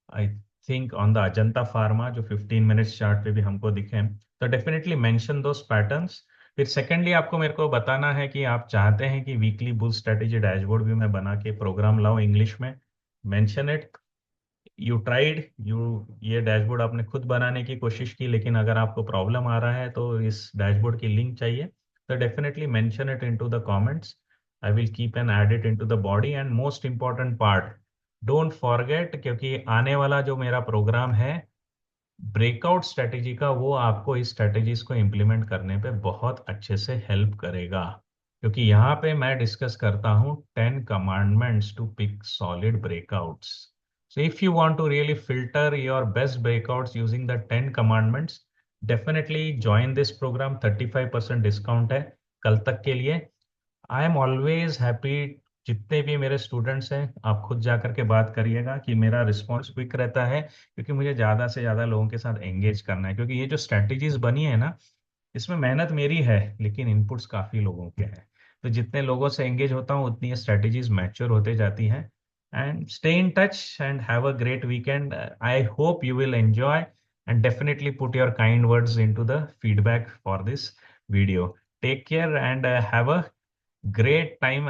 I think on the Ajanta Pharma, जो 15 मिनट्स चार्ट पे भी हमको दिखे। तो डेफिनेटली मेंशन दोस पैटर्न्स। फिर सेकेंडली आपको मेरे को बताना है कि आप चाहते हैं कि वीकली बुल स्ट्रेटेजी डैशबोर्ड भी मैं बना के प्रोग्राम लाऊं इंग्लिश में। Mention it. यू ट्राइड, ये डैशबोर्ड आपने खुद बनाने की कोशिश की, लेकिन अगर आपको प्रॉब्लम आ रहा है तो इस डैशबोर्ड की लिंक चाहिए, तो definitely mention it into the comments. I will keep and add it into the body. And most important part, don't forget, क्योंकि आने वाला जो मेरा प्रोग्राम है ब्रेकआउट स्ट्रेटेजी का, वो आपको इस स्ट्रेटेजीज को इम्प्लीमेंट करने पे बहुत अच्छे से हेल्प करेगा। क्योंकि यहाँ पे मैं डिस्कस करता हूँ 10 commandments to pick solid breakouts. So if you want to really filter your best breakouts using the 10 commandments, definitely join this program. 35% discount है कल तक के लिए। I am always happy. जितने भी मेरे स्टूडेंट्स हैं, आप खुद जा करके बात करिएगा कि मेरा रिस्पॉन्स क्विक रहता है, क्योंकि मुझे ज़्यादा से ज़्यादा लोगों के साथ एंगेज करना है। क्योंकि ये जो स्ट्रैटेजीज बनी है ना, इसमें मेहनत मेरी है, लेकिन इनपुट्स काफ़ी लोगों के हैं। तो जितने लोगों से एंगेज होता हूँ उतनी ये स्ट्रैटेजीज मैच्योर होते जाती हैं। And stay in touch and have a great weekend. I hope you will enjoy and definitely put your kind words into the feedback for this video. Take care and have a great time